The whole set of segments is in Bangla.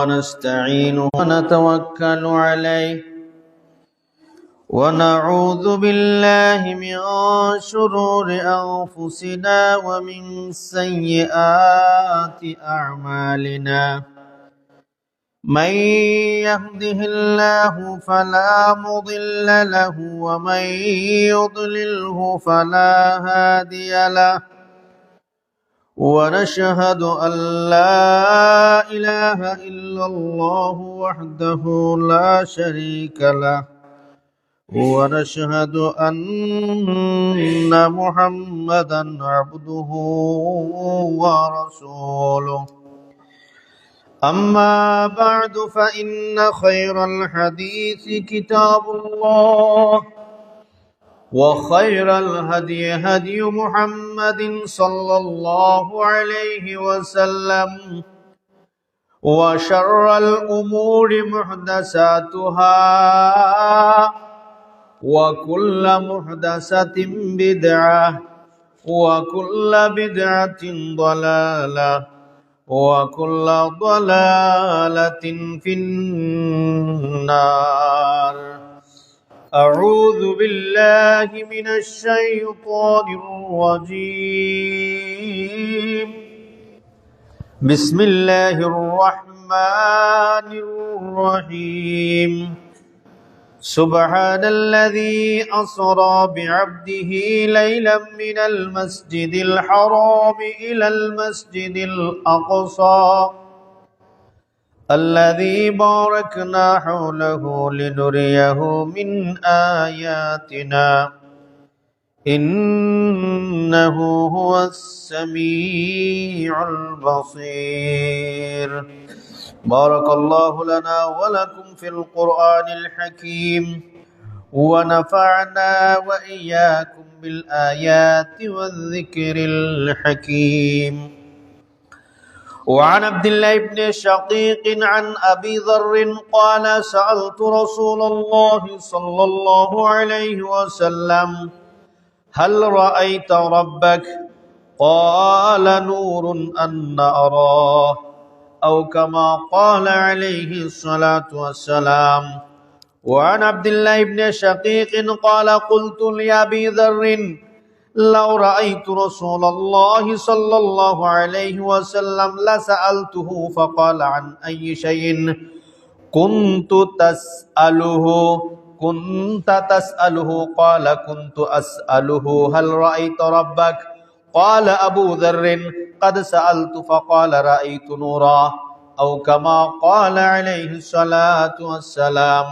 ونستعينه ونتوكل عليه ونعوذ بالله من شرور أنفسنا ومن سيئات أعمالنا من يهده الله فلا مضل له ومن يضلله فلا هادي له ونشهد أن لا إله إلا الله وحده لا شريك له ونشهد أن محمدا عبده ورسوله أما بعد فإن خير الحديث كتاب الله وخير الهدي هدي محمد صلى الله عليه وسلم وشر الأمور محدثاتها وكل محدثة بدعة وكل بدعة ضلالة وكل ضلالة في النار أعوذ بالله من الشيطان الرجيم بسم الله الرحمن الرحيم سبحان الذي أسرى بعبده ليلا من المسجد الحرام إلى المسجد الأقصى الذي باركنا حوله لنريه من آياتنا إنه هو السميع البصير بارك الله لنا ولكم في القرآن الحكيم ونفعنا وإياكم بالآيات والذكر الحكيم وعن عبد الله بن شقيق عن أبي ذر قال سألت رسول الله صلى الله عليه وسلم هل رأيت ربك قال نور أن أراه أو كما قال عليه الصلاة والسلام وعن عبد الله بن شقيق قال قلت لأبي ذر لو رأيت رسول الله صلى الله عليه وسلم لسألته فقال عن أي شيء كنت تسأله قال كنت أسأله هل رأيت ربك قال أبو ذر قد سألت فقال رأيت نورا أو كما قال عليه الصلاة والسلام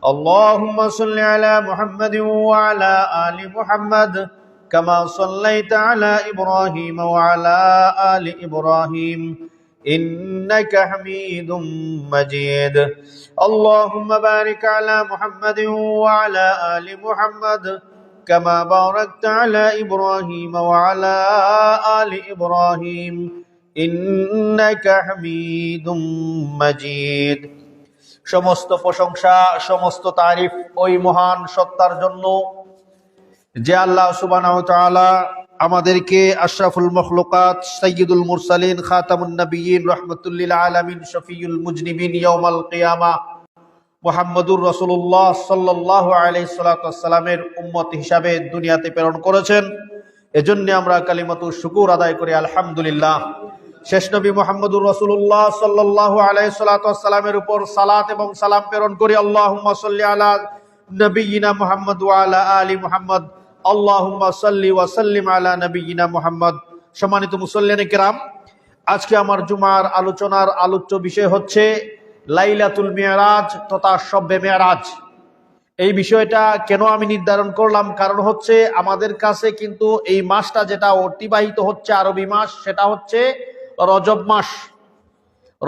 اللهم صل على محمد وعلى آل محمد كما صليت على إبراهيم وعلى آل إبراهيم إنك حميد مجيد اللهم بارك على محمد وعلى آل محمد كما باركت على إبراهيم وعلى آل إبراهيم إنك حميد مجيد সমস্ত প্রশংসা সমস্ত তারিফ ওই মহান সত্তার জন্য যে আল্লাহ সুবহানাহু ওয়া তাআলা আমাদেরকে আশরাফুল মখলুকাত সাইয়্যিদুল মুরসালিন খাতামুন নবিয়্যিন রাহমাতুল লিল আলামিন শফিউল মুজনিবিন ইয়াউমাল কিয়ামা মুহাম্মদুর রাসূলুল্লাহ সাল্লাল্লাহু আলাইহি ওয়াসাল্লামের উম্মত হিসাবে দুনিয়াতে প্রেরণ করেছেন। এজন্য আমরা কালিমাতুশ শুকর আদায় করি আলহামদুলিল্লাহ। শেষ নবী মুহাম্মদুর রাসূলুল্লাহ সাল্লাল্লাহু আলাইহি ওয়াসাল্লামের উপর সালাত এবং সালাম প্রেরণ করি। আল্লাহুম্মা সাল্লি আলা নবিয়্যিনা মুহাম্মদ ওয়া আলা আলি মুহাম্মদ আল্লাহুম্মা সাল্লি ওয়া সাল্লিম আলা নবিয়্যিনা মুহাম্মদ। সম্মানিত মুসল্লিয়ানে কেরাম, আজকে আমার জুমার আলোচনার আলোচ্য বিষয় হচ্ছে লাইলাতুল মিরাজ তথা শবে মেরাজ। এই বিষয়টা কেন আমি নির্ধারণ করলাম, কারণ হচ্ছে আমাদের কাছে কিন্তু এই মাসটা যেটা অতিবাহিত হচ্ছে আরবি মাস, সেটা হচ্ছে রজব মাস।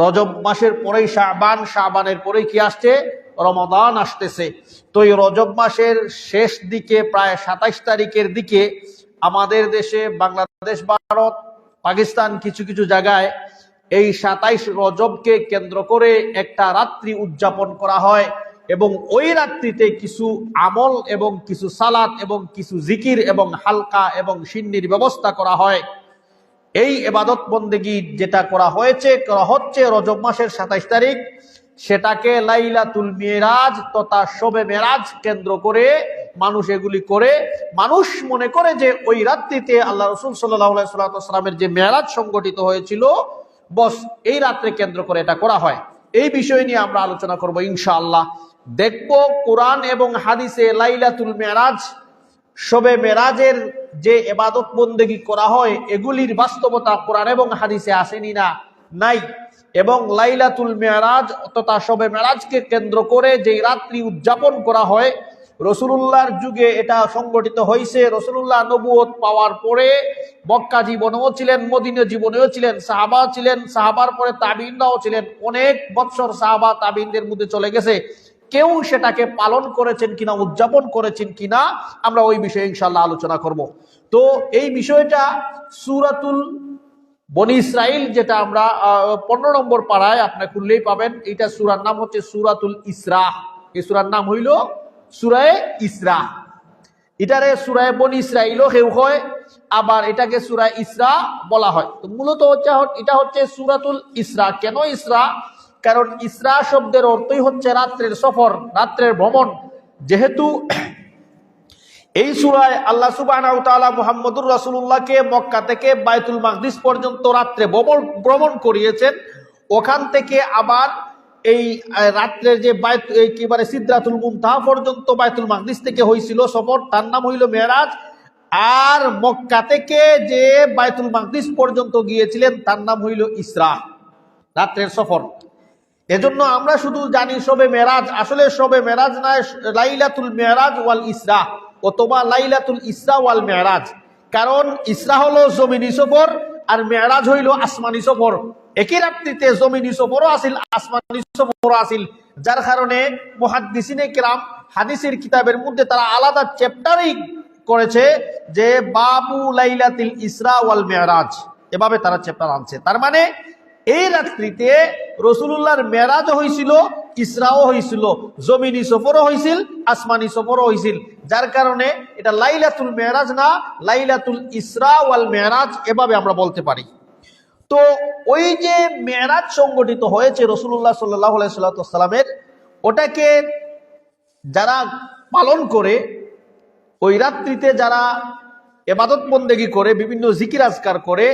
রজব মাসের পরেই শাবান, শাবানের পরেই কি আসছে? রমাদান আসতেছে। তো এই রজব মাসের শেষ দিকে প্রায় 27 তারিখের দিকে আমাদের দেশে, বাংলাদেশ, ভারত, পাকিস্তান কিছু কিছু জায়গায় এই 27 রজবকে কেন্দ্র করে একটা রাত্রি উদযাপন করা হয় এবং ওই রাত্রিতে কিছু আমল এবং কিছু সালাত এবং কিছু জিকির এবং হালকা এবং সিন্নির ব্যবস্থা করা হয়। এই ইবাদত বন্দেগী যেটা করা হচ্ছে রজব মাসের 27 তারিখ, সেটাকে লাইলাতুল মিরাজ তথা শবে মেরাজ কেন্দ্র করে মানুষ এগুলি করে। মানুষ মনে করে যে ওই রাত্রিতে আল্লাহ রাসূল সাল্লাল্লাহু আলাইহি ওয়াসাল্লামের যে মেরাজ সংগঠিত হয়েছিল, বস এই রাত্রে কেন্দ্র করে এটা করা হয়। এই বিষয় নিয়ে আমরা আলোচনা করব ইনশাআল্লাহ। দেখব কোরআন এবং হাদিসে লাইলাতুল মেরাজ, শবে মেরাজের যে ইবাদত বন্দেগী করা হয়, এগুলির বাস্তবতা কোরআন এবং হাদিসে আসেনি না নাই। এবং লাইলাতুল মেরাজ তথা শবে মেরাজকে কেন্দ্র করে যে রাত্রি উদযাপন করা হয়, রাসূলুল্লাহর যুগে এটা সংগঠিত হয়েছে। রাসূলুল্লাহ নবুয়ত পাওয়ার পরে মক্কা জীবনেও ছিলেন, মদিনা জীবনেও ছিলেন, সাহাবা ছিলেন, সাহাবার পরে তাবিঈনরাও ছিলেন। অনেক বৎসর সাহাবা তাবিঈনদের মধ্যে চলে গেছে, কেউ সেটাকে পালন করেছেন কিনা, উদযাপন করেছেন কিনা, আমরা ওই বিষয়ে ইনশাআল্লাহ আলোচনা করব। তো এই বিষয়টা সূরাতুল বনি ইসরাইল, যেটা আমরা 15 নম্বর পাড়ায় আপনি খুললেই পাবেন, এটা সূরার নাম হচ্ছে সূরাতুল ইসরা। এই সূরার নাম হইল সূরা ইসরা। এটারে সূরা বনি ইসরাইলও কেউ হয়, আবার এটাকে সূরা ইসরা বলা হয়। তো মূলত এটা হচ্ছে সূরাতুল ইসরা। কেন ইসরা? কারণ ইসরা শব্দের অর্থই হচ্ছে রাত্রের সফর, রাত্রের ভ্রমণ। যেহেতু এই সূরায় আল্লাহ সুবহানাহু ওয়া তাআলা মুহাম্মদুর রাসূলুল্লাহকে মক্কা থেকে বাইতুল মাকদিস পর্যন্ত রাত্রে ভ্রমণ করিয়েছেন, ওখান থেকে আবার এই রাত্রের যে একেবারে সিদরাতুল মুনতাহা পর্যন্ত বাইতুল মাকদিস থেকে হয়েছিল সফর, তার নাম হইল মেরাজ। আর মক্কা থেকে যে বাইতুল মাকদিস পর্যন্ত গিয়েছিলেন, তার নাম হইল ইসরা, রাত্রের সফর। এজন্য আমরা শুধু জানি শবে মেরাজ, আসলে শবে মেরাজ নয়, লাইলাতুল মেরাজ ওয়াল ইসরা, অথবা লাইলাতুল ইসরা ওয়াল মেরাজ। কারণ ইসরা হলো জমিনি সফর আর মেরাজ হইল আসমানি সফর। একই রাত্রিতে জমিনি সফরও আসিল, আসমানি সফরও আসিল, যার কারণে মুহাদ্দিসিনে কিরাম হাদিসের কিতাবের মধ্যে তারা আলাদা চ্যাপ্টারই করেছে যে বাবু লাইলাতুল ইসরা ওয়াল মেরাজ, এভাবে তারা চ্যাপ্টার আনছে। তার মানে এই রাত্রিতে রাসূলুল্লাহর মেরাজও হয়েছিল, ইসরাও হয়েছিল, জমিনি সফরও হয়েছিল, আসমানি সফরও হয়েছিল, যার কারণে এটা লাইলাতুল মেরাজ না, লাইলাতুল ইসরা ওয়াল মেরাজ এভাবে আমরা বলতে পারি। তো ওই যে মেরাজ সংগঠিত হয়েছে রাসূলুল্লাহ সাল্লাল্লাহু আলাইহি ওয়াসাল্লামের, ওটাকে যারা পালন করে, ওই রাত্রিতে যারা ইবাদত বন্দেগী করে, বিভিন্ন জিকির আজকার করে,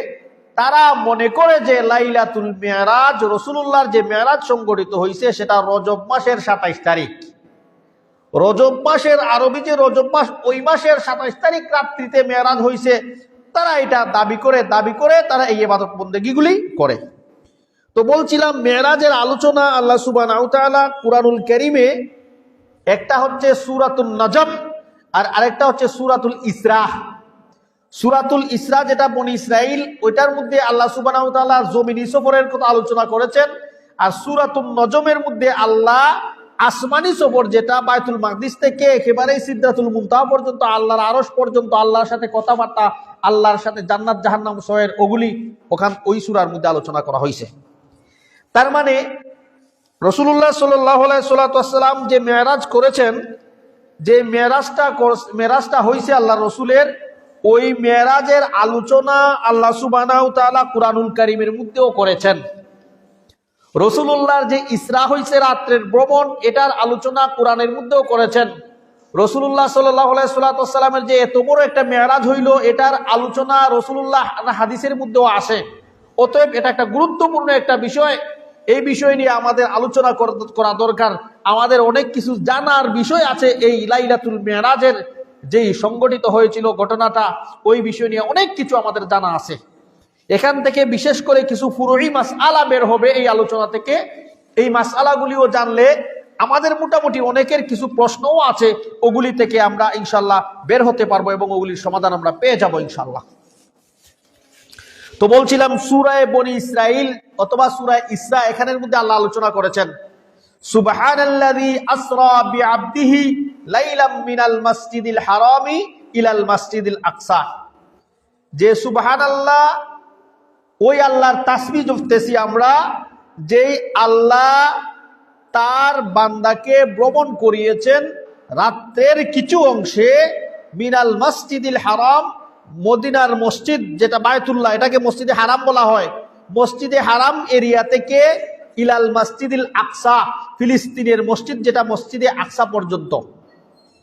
তারা মনে করে যে লাইলাতুল মেরাজ, রাসূলুল্লাহর যে মেরাজ সংগঠিত হয়েছে সেটা রজব মাসের 27 তারিখ। রজব মাসের আরবি যে রজব মাস, ওই মাসের 27 তারিখ রাত্রিতে মেরাজ হয়েছে। তারা এটা দাবি করে তারা এই ইবাদত বন্দেগীগুলি করে। তো বলছিলাম মেরাজের আলোচনা আল্লাহ সুবহানাহু ওয়া তাআলা কুরআনুল কারীমে, একটা হচ্ছে সূরাতুন নাজম আর আরেকটা হচ্ছে সূরাতুল ইসরা। সূরাতুল ইসরা যেটা বনি ইসরাইল, ওইটার মধ্যে আল্লাহ সুবহানাহু ওয়া তাআলা জমিনি সফরের কথা আলোচনা করেছেন। আর সূরাতুন নজমের মধ্যে আল্লাহ আসমানি সফর, যেটা বাইতুল মাকদিস থেকে একেবারে সিদরাতুল মুনতাহা পর্যন্ত, আল্লাহর আরশ পর্যন্ত, আল্লাহর সাথে কথাবার্তা, আল্লাহর সাথে জান্নাত জাহান্নাম সহের ওগুলি ওই সূরার মধ্যে আলোচনা করা হয়েছে। তার মানে রাসূলুল্লাহ সাল্লাল্লাহু আলাইহি ওয়াসাল্লাম যে মেরাজ করেছেন, যে মেরাজটা হয়েছে আল্লাহ রসুলের, ওই মেরাজের আলোচনা আল্লাহ সুবহানাহু ওয়া তাআলা কুরআনুল কারীমের মধ্যেও করেছেন। রাসূলুল্লাহর যে ইসরা হয়েছে, রাত্রের ভ্রমণ, এটার আলোচনা কোরআনের মধ্যেও করেছেন। রাসূলুল্লাহ সাল্লাল্লাহু আলাইহি ওয়াসাল্লামের যে এত বড় একটা মেরাজ হইল, এটার আলোচনা রাসূলুল্লাহ হাদিসের মধ্যেও আসে। অতএব এটা একটা গুরুত্বপূর্ণ একটা বিষয়। এই বিষয় নিয়ে আমাদের আলোচনা করা দরকার। আমাদের অনেক কিছু জানার বিষয় আছে। এই লাইলাতুল মেরাজের যেই সংগঠিত হয়েছিল ঘটনাটা, ওই বিষয় নিয়ে অনেক কিছু আমাদের জানা আছে। এখান থেকে বিশেষ করে কিছু ফুরুই মাসআলা বের হবে এই আলোচনা থেকে। এই মাসআলাগুলিও জানলে আমাদের মোটামুটি অনেকের কিছু প্রশ্নও আছে, ওগুলি থেকে আমরা ইনশাল্লাহ বের হতে পারবো এবং ওগুলির সমাধান আমরা পেয়ে যাবো ইনশাল্লাহ। তো বলছিলাম সূরা বনি ইসরাইল অথবা সূরা ইসরা, এখানের মধ্যে আল্লাহ আলোচনা করেছেন সুবহানাল্লাযী আসরা বিআবদিহি লাইলাম মিনাল মাসজিদিল হারামি ইলাল মাসজিদিল আকসা। যে সুবহানাল্লাহ, ওই আল্লাহর তাসবিহ জপতেছি আমরা, যেই আল্লাহ তার বান্দাকে ভ্রমণ করিয়েছেন রাত্রের কিছু অংশে মিনাল মসজিদিল হারাম, মদিনার মসজিদ যেটা বায়তুল্লাহ, এটাকে মসজিদে হারাম বলা হয়। মসজিদে হারাম এরিয়া থেকে ইলাল মসজিদুল আকসা, ফিলিস্তিনের মসজিদ যেটা মসজিদে আকসা পর্যন্ত,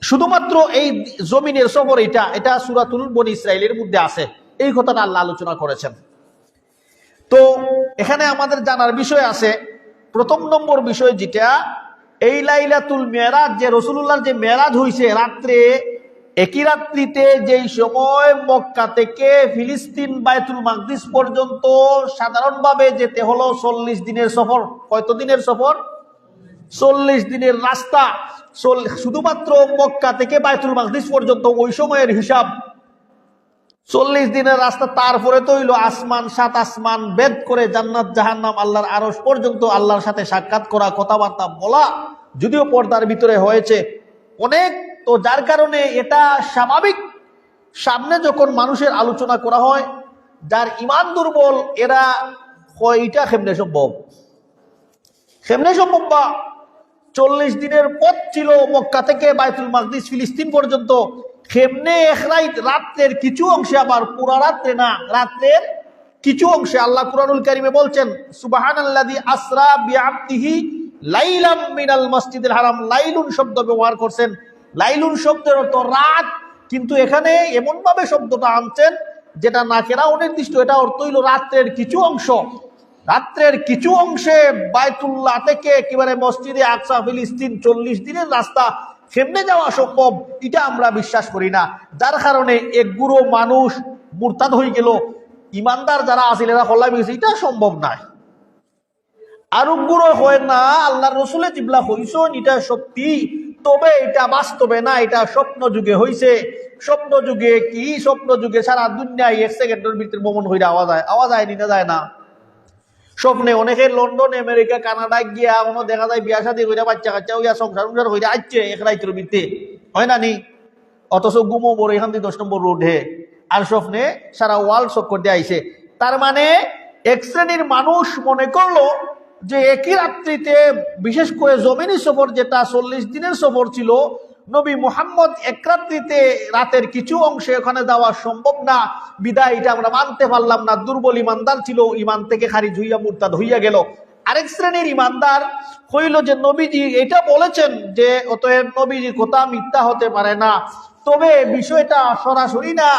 শুধুমাত্র এই জমিনের সফর। এটা সূরাতুল বনী ইসরাইলের মধ্যে আছে। এই কথাটা আল্লাহ আলোচনা করেছেন। তো এখানে আমাদের জানার বিষয় আছে। প্রথম নম্বর বিষয় যেটা, এই লাইলাতুল মেরাজ, যে রাসূলুল্লাহর যে মেরাজ হইছে রাত্রে, একই রাত্রিতে যেই সময় মক্কা থেকে ফিলিস্তিন বাইতুল মাকদিস পর্যন্ত সাধারণভাবে যেতে হলো 40 দিনের সফর। কত দিনের সফর? 40 দিনের রাস্তা। শুধুমাত্র মক্কা থেকে বাইতুল মাকদিস পর্যন্ত ওই সময়ের হিসাব 40 দিনের রাস্তা। তারপরে তো হইল আসমান, 7 আসমান ভেদ করে জান্নাত জাহান্নাম আল্লাহর আরশ পর্যন্ত আল্লাহর সাথে সাক্ষাৎ করা, কথাবার্তা বলা, যদিও পর্দার ভিতরে হয়েছে অনেক। তো যার কারণে এটা স্বাভাবিক, সামনে যখন মানুষের আলোচনা করা হয়, যার ইমান দুর্বল এরা হয় এটা কেমনে সম্ভব, কেমনে সম্ভব? বা 40 দিনের পথ ছিল মক্কা থেকে বাইতুল মাকদিস ফিলিস্তিন পর্যন্ত, কেমনে এক রাত্রের কিছু অংশে, আবার পুরা রাত্রে না, রাত্রের কিছু অংশে আল্লাহ কুরআনুল কারীমে বলছেন সুবহানাল্লাযী আসরা বিআবদিহি লাইলাম মিনাল মসজিদিল হারাম। লাইলুন শব্দ ব্যবহার করছেন। লাইলুন শব্দের অর্থ রাত, কিন্তু এখানে এমন ভাবে শব্দটা আনছেন যেটা নাকেরা অনির্দিষ্ট। এটা অর্থ হইল রাত্রের কিছু অংশ। রাত্রের কিছু অংশে বায়তুল্লাহ থেকে একেবারে মসজিদে আকসা ফিলিস্তিন 40 দিনের রাস্তা কেমনে যাওয়া সম্ভব, এটা আমরা বিশ্বাস করি না। যার কারণে এক গুরু মানুষ মুরতাদ হয়ে গেল। ইমানদার যারা আছিল এরা হল্লা গেছে, এটা সম্ভব নয়। আর গুরু হয় না, আল্লাহ রসুলের জিবলা হইছেন, এটা সত্যি, তবে এটা বাস্তবে না, এটা স্বপ্ন যুগে হইছে। স্বপ্ন যুগে কি, স্বপ্ন যুগে সারা দুনিয়ায় 1 সেকেন্ডের ভিতরে ভ্রমণ হইলে আওয়াজ যায় নিতে যায় না। স্বপ্নে অনেকে লন্ডন, আমেরিকা, কানাডায় গিয়া কোনো দেখা যায় বিয়া শাদী হইয়া, বাচ্চা কাচ্চা হইয়া, সংসার হইয়া আসছে এক রাইতের ভিতরে, হয় না নি? অথচ গুমো বড় এখান থেকে 10 নম্বর রোডে, আর স্বপ্নে সারা ওয়ার্ল্ড চক্কর দিয়ে আইছে। তার মানে এক শ্রেণীর মানুষ মনে করলো যে একই রাত্রিতে, বিশেষ করে জমিনি সফর যেটা 40 দিনের সফর ছিল, নবী মুহাম্মদ এক রাত্রিতে রাতের কিছু অংশে ওখানে যাওয়া সম্ভব না, বিদায় এটা আমরা মানতে পারলাম না। দুর্বল ইমানদার ছিল, ইমান থেকে খারিজ হইয়া মুরতাদ হইয়া গেল। আরেক শ্রেণীর ইমানদার হইল যে নবীজি এটা বলেছেন যে অতএব নবীজি কথা মিথ্যা হতে পারে না, তবে বিষয়টা সরাসরি না,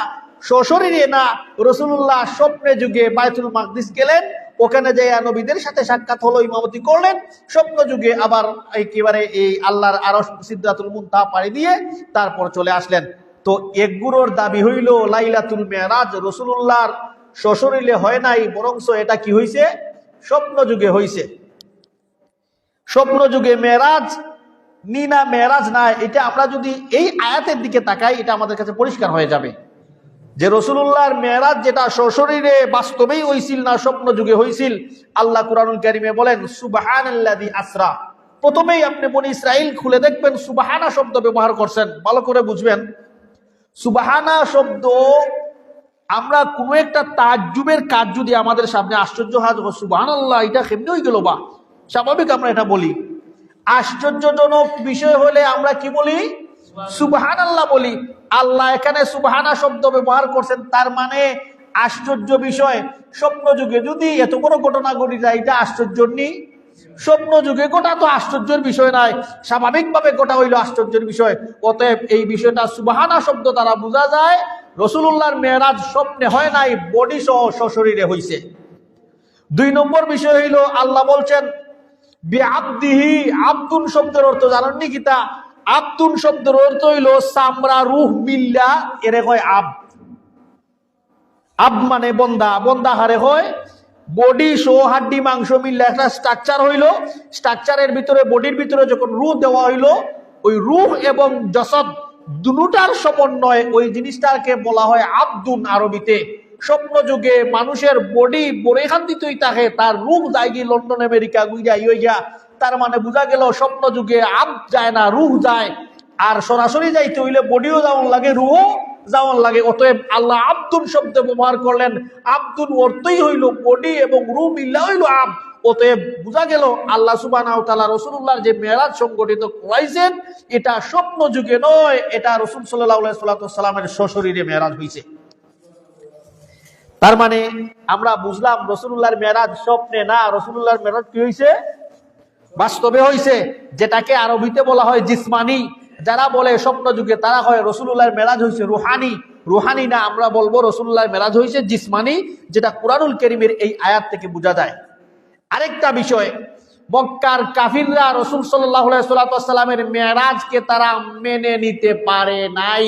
সশরীরে না। রাসূলুল্লাহ স্বপ্নে যুগে বায়তুল মাকদিস গেলেন, ওখানে যাইয়া নবীদের সাথে সাক্ষাৎ হলো, ইমামতি করলেন। স্বপ্ন যুগে আবার একেবারে এই আল্লাহর আরশ সিদরাতুল মুনতাহা পাড়ি দিয়ে তারপর চলে আসলেন। তো এক গুরুর দাবি হইল লাইলাতুল মেরাজ রাসূলুল্লাহর সশরীরে হয় নাই, বরংস এটা কি হইছে? স্বপ্ন যুগে হইছে। স্বপ্ন যুগে মেরাজ নিনা মেরাজ না, এটা আমরা যদি এই আয়াতের দিকে তাকাই, এটা আমাদের কাছে পরিষ্কার হয়ে যাবে যে রাসূলুল্লাহর মেরাজ যেটা সশরীরে বাস্তবেই হইছিল না, স্বপ্ন যুগে হইছিল। আল্লাহ কুরআনুল কারীমে বলেন সুবহানাল্লাযী আসরা। প্রথমেই আপনি বনী ইসরাইল খুলে দেখবেন সুবহানা শব্দ ব্যবহার করছেন, ভালো করে বুঝবেন। সুবহানা শব্দ, আমরা কোনো একটা তাজ্জুবের কাজ যদি আমাদের সামনে আশ্চর্য হয়, সুবহানাল্লাহ এটা কেমনে হয়ে গেল, বা স্বাভাবিক আমরা এটা বলি। আশ্চর্যজনক বিষয় হলে আমরা কি বলি? সুবহানাল্লাহ বলি। আল্লাহ এখানে সুবহানা শব্দ ব্যবহার করছেন, তার মানে আশ্চর্য বিষয়। স্বপ্ন যুগে যদি এত বড় ঘটনা ঘটে যায়, এটা আশ্চর্য নেই। স্বপ্ন যুগে গোটা তো আশ্চর্যের বিষয় নয়, স্বাভাবিকভাবে গোটা হইল আশ্চর্যের বিষয়। অতএব এই বিষয়টা সুবহানা শব্দ দ্বারা বোঝা যায় রাসূলুল্লাহর মেরাজ স্বপ্নে হয় নাই, বডি সহ সশরীরে হইছে। 2 নম্বর বিষয় হইল আল্লাহ বলছেন বিআবদিহি। আব্দুন শব্দের অর্থ জানেন নি কিতা? আব্দুন শব্দের অর্থ হইল চামড়া রূহ মিল্লা এরে হয় আব। আব মানে বন্দা, বন্দা হারে হয় বডি সহ হাড্ডি মাংস মিল্লা একটা স্ট্রাকচার হইল। স্ট্রাকচারের ভিতরে, বডির ভিতরে যখন রূহ দেওয়া হইল, ওই রূহ এবং জসদ দুটার সমন্বয় ওই জিনিসটাকে বলা হয় আব্দুন আরবিতে। স্বপ্ন যুগে মানুষের বডি বড়েখান দিতেই থাকে, তার রূহ যায় গিয়ে লন্ডন, আমেরিকা গুইয়া ইয়া। তার মানে বোঝা গেল স্বপ্ন যুগে আব যায় না, রূহ যায়। আর সরাসরি যাইতে হইলে বডিও যাওয়ান লাগে, রূহও যাওয়ান লাগে। অতএব আল্লাহ আব্দুন শব্দ ব্যবহার করলেন। আব্দুন অর্থই হইল বডি এবং রূহ মিল্লা হইল আব। অতএব বোঝা গেল আল্লাহ সুবহানাহু ওয়া তাআলা রাসূলুল্লাহর যে মেরাজ সংগঠিত করাইছেন, এটা স্বপ্ন যুগে নয়, এটা রাসূল সাল্লাল্লাহু আলাইহি ওয়াসাল্লামের সশরীরে মেরাজ হইছে। তার মানে আমরা বুঝলাম রাসূলুল্লাহর মেরাজ স্বপ্নে না, রাসূলুল্লাহর মেরাজ কি হয়েছে? বাস্তবে হয়েছে, যেটাকে আরবিতে বলা হয় জিসমানি। যারা বলে স্বপ্ন যুগে তারা হয় রাসূলুল্লাহর মেরাজ হয়েছে রুহানি। রুহানি না, আমরা বলবো রাসূলুল্লাহর মেরাজ হয়েছে জিসমানি, যেটা কুরআনুল কারীমের এই আয়াত থেকে বোঝা যায়। আরেকটা বিষয়, মক্কার কাফিররা রাসূল সাল্লাল্লাহু আলাইহি ওয়াসাল্লামের মেরাজকে তারা মেনে নিতে পারে নাই।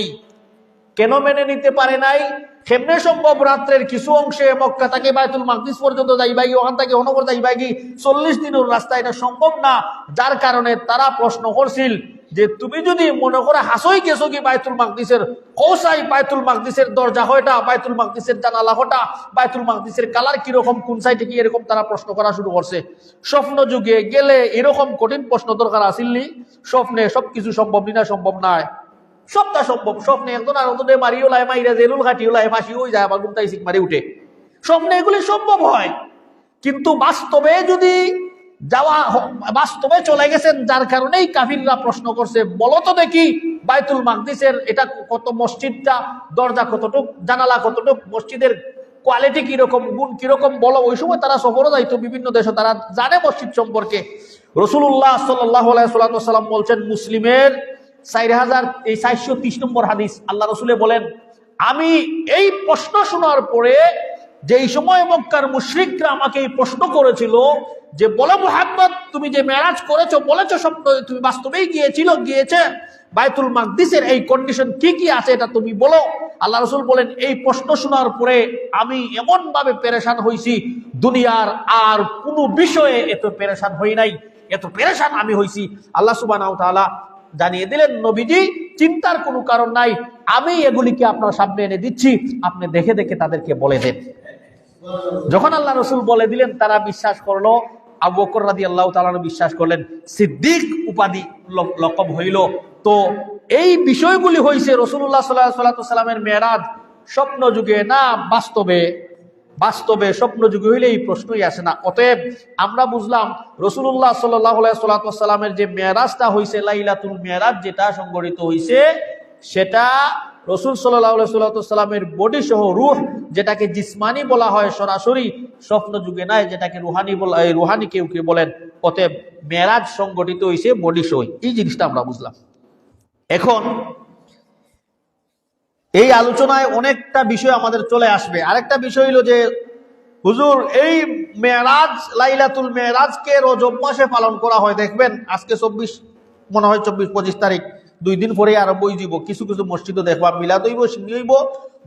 কেন মেনে নিতে পারে নাই? কেমনে সম্ভব রাত্রের কিছু অংশে মক্কা থেকে বাইতুল মাকদিস পর্যন্ত যাইবাগি, ওখান থেকে অনবর যাইবাগি 40 দিনের রাস্তা, এটা সম্ভব না। যার কারণে তারা প্রশ্ন করছিল যে তুমি যদি মনে করে হাসই গেছো কি বাইতুল মাকদিসের, কৌসাই বাইতুল মাকদিসের দরজা হয়টা, বাইতুল মাকদিসের জানালা হটা, বাইতুল মাকদিসের কালার কিরকম, কোন সাইডে কি, এরকম তারা প্রশ্ন করা শুরু করছে। স্বপ্ন যুগে গেলে এরকম কঠিন প্রশ্ন দরকার আসিলনি? স্বপ্নে সবকিছু সম্ভব না? সম্ভব নয়, সবটা সম্ভব। স্বপ্নে একজন আর অন্তরে মারিও লাই, মাইরা জেলুল ঘাটিও লাই, ফাঁসি হয়ে যায়, আবার ঘুমতাই শিখ মারি উঠে। স্বপ্নে এগুলি সম্ভব হয়, কিন্তু বাস্তবে যদি যাওয়া, বাস্তবে চলে গেছেন, যার কারণেই কাফিররা প্রশ্ন করছে বলো তো দেখি বাইতুল মাকদিসের এটা কত, মসজিদটা দরজা কতটুক, জানালা কতটুক, মসজিদের কোয়ালিটি কিরকম, গুণ কিরকম বলো। ওই সময় তারা সফরও যাইতো বিভিন্ন দেশে, তারা জানে মসজিদ সম্পর্কে। রাসূলুল্লাহ সাল্লাল্লাহু আলাইহি ওয়াসাল্লাম বলছেন, মুসলিমের 4430 নম্বর হাদিস, আল্লাহ রসুলে বলেন, আমি এই প্রশ্ন শোনার পরে, যেই সময় মক্কার মুশরিকরা আমাকে এই প্রশ্ন করেছিল যে বলো মুহাম্মদ তুমি যে মেরাজ করেছো, বলেছো স্বপ্ন, তুমি বাস্তবেই গিয়েছে বাইতুল মাকদিসের এই কন্ডিশন কি কি আছে এটা তুমি বলো। আল্লাহ রসুল বলেন, এই প্রশ্ন শোনার পরে আমি এমন ভাবে পেরেশান হয়েছি, দুনিয়ার আর কোনো বিষয়ে এত পেরেশান হই নাই, এত পেরেশান আমি হয়েছি। আল্লাহ সুবহানাহু ওয়া তাআলা জানিয়ে দিলেন, নবীজি চিন্তার কোনো কারণ নাই, আমি এগুলিকে আপনার সামনে এনে দিচ্ছি, আপনি দেখে দেখে তাদেরকে বলে দেন। যখন আল্লাহ রসুল বলে দিলেন, তারা বিশ্বাস করলো। আবু বকর রাদিয়াল্লাহু তাআলা বিশ্বাস করলেন, সিদ্দিক উপাধি লকব হইল। তো এই বিষয়গুলি হয়েছে রাসূলুল্লাহ সাল্লাল্লাহু আলাইহি ওয়াসাল্লামের মেরাজ স্বপ্ন যুগে না বাস্তবে? বাস্তবে স্বপ্ন যুগে হইলে এই প্রশ্নই আসে না। অতএব আমরা বুঝলাম রাসূলুল্লাহ সাল্লাল্লাহু আলাইহি ওয়াসাল্লামের যে মেরাজটা হয়েছে, লাইলাতুল মেরাজ যেটা সংঘটিত হয়েছে, সেটা রাসূল সাল্লাল্লাহু আলাইহি ওয়াসাল্লামের বডি সহ রূহ, যেটাকে জিসমানি বলা হয়, সরাসরি স্বপ্ন যুগে নাই, যেটাকে রুহানি বলা, রুহানি কেউ কেউ বলেন। অতএব মেরাজ সংঘটিত হয়েছে বডি সহ, এই জিনিসটা আমরা বুঝলাম। এখন এই আলোচনায় অনেকটা বিষয় আমাদের চলে আসবে। আরেকটা বিষয় হলো যে হুজুর এই মেরাজ, লাইলাতুল মেরাজকে রজব মাসে পালন করা হয়। দেখবেন আজকে 24, মনে হয় 24-25 তারিখ, 2 দিন পরে আরম্ভ হয়ে যাব। কিছু কিছু মসজিদও দেখবা মিলাদ হইব, সিন্নি হইব,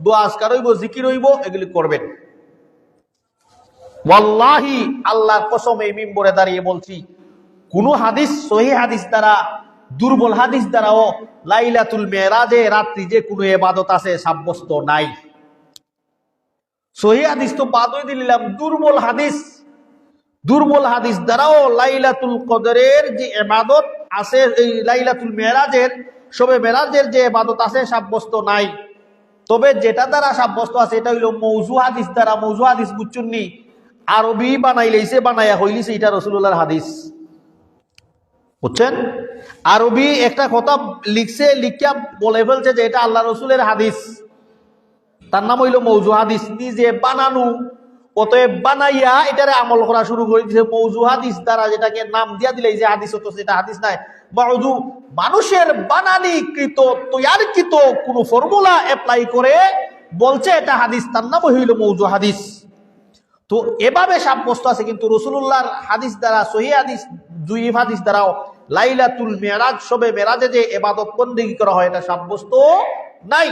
দোয়া আজকার হইব, জিকির হইব, এগুলি করবেন। ওয়াল্লাহি আল্লাহর কসম এই মিম্বরে দাঁড়িয়ে বলছি, কোন হাদিস, সহিহ হাদিস দ্বারা, দুর্বল হাদিস দ্বারাও লাইলাতুল মেরাজে রাত্রি যে কোনো ইবাদত আছে সাব্যস্ত নাই। সহিহ হাদিস তো বাদই দিলাম, দুর্বল হাদিস দ্বারাও লাইলাতুল কদরের যে ইবাদত আছে, এই লাইলাতুল মেরাজের, শবে মেরাজের যে ইবাদত আছে সাব্যস্ত নাই। তবে যেটা দ্বারা সাব্যস্ত আছে এটা হইল মৌজু হাদিস দ্বারা। মৌজু হাদিস বুঝছুননি, আরবি বানাইলেইছে, বানাইয়া হইলিছে, এটা রাসূলুল্লাহর হাদিস, বুঝছেন? আরবি একটা কথা লিখছে, লিখিয়া বলে ফেলছে যে এটা আল্লাহ রসুলের হাদিস, তার নাম হইল মৌজু হাদিস, নিজে বানানো। অতএব বানাইয়া এটারে আমল করা শুরু করে দিয়েছে মৌজু হাদিস দ্বারা, যেটাকে নাম দিয়া দিলে যে হাদিস হতো, সেটা হাদিস নাই। মৌজু মানুষের বানানিকৃত, তৈয়ারকৃত কোন ফর্মুলা অ্যাপ্লাই করে বলছে এটা হাদিস, তার নাম হইল মৌজু হাদিস। তো এভাবে সাব্যস্ত আছে, কিন্তু রাসূলুল্লাহর হাদিস দ্বারা, সহিহ হাদিস, যুইফ হাদিস দ্বারাও লাইলাতুল মেরাজ, শবে মেরাজে যে ইবাদত বন্দেগী করা হয় এটা সাব্যস্ত নাই।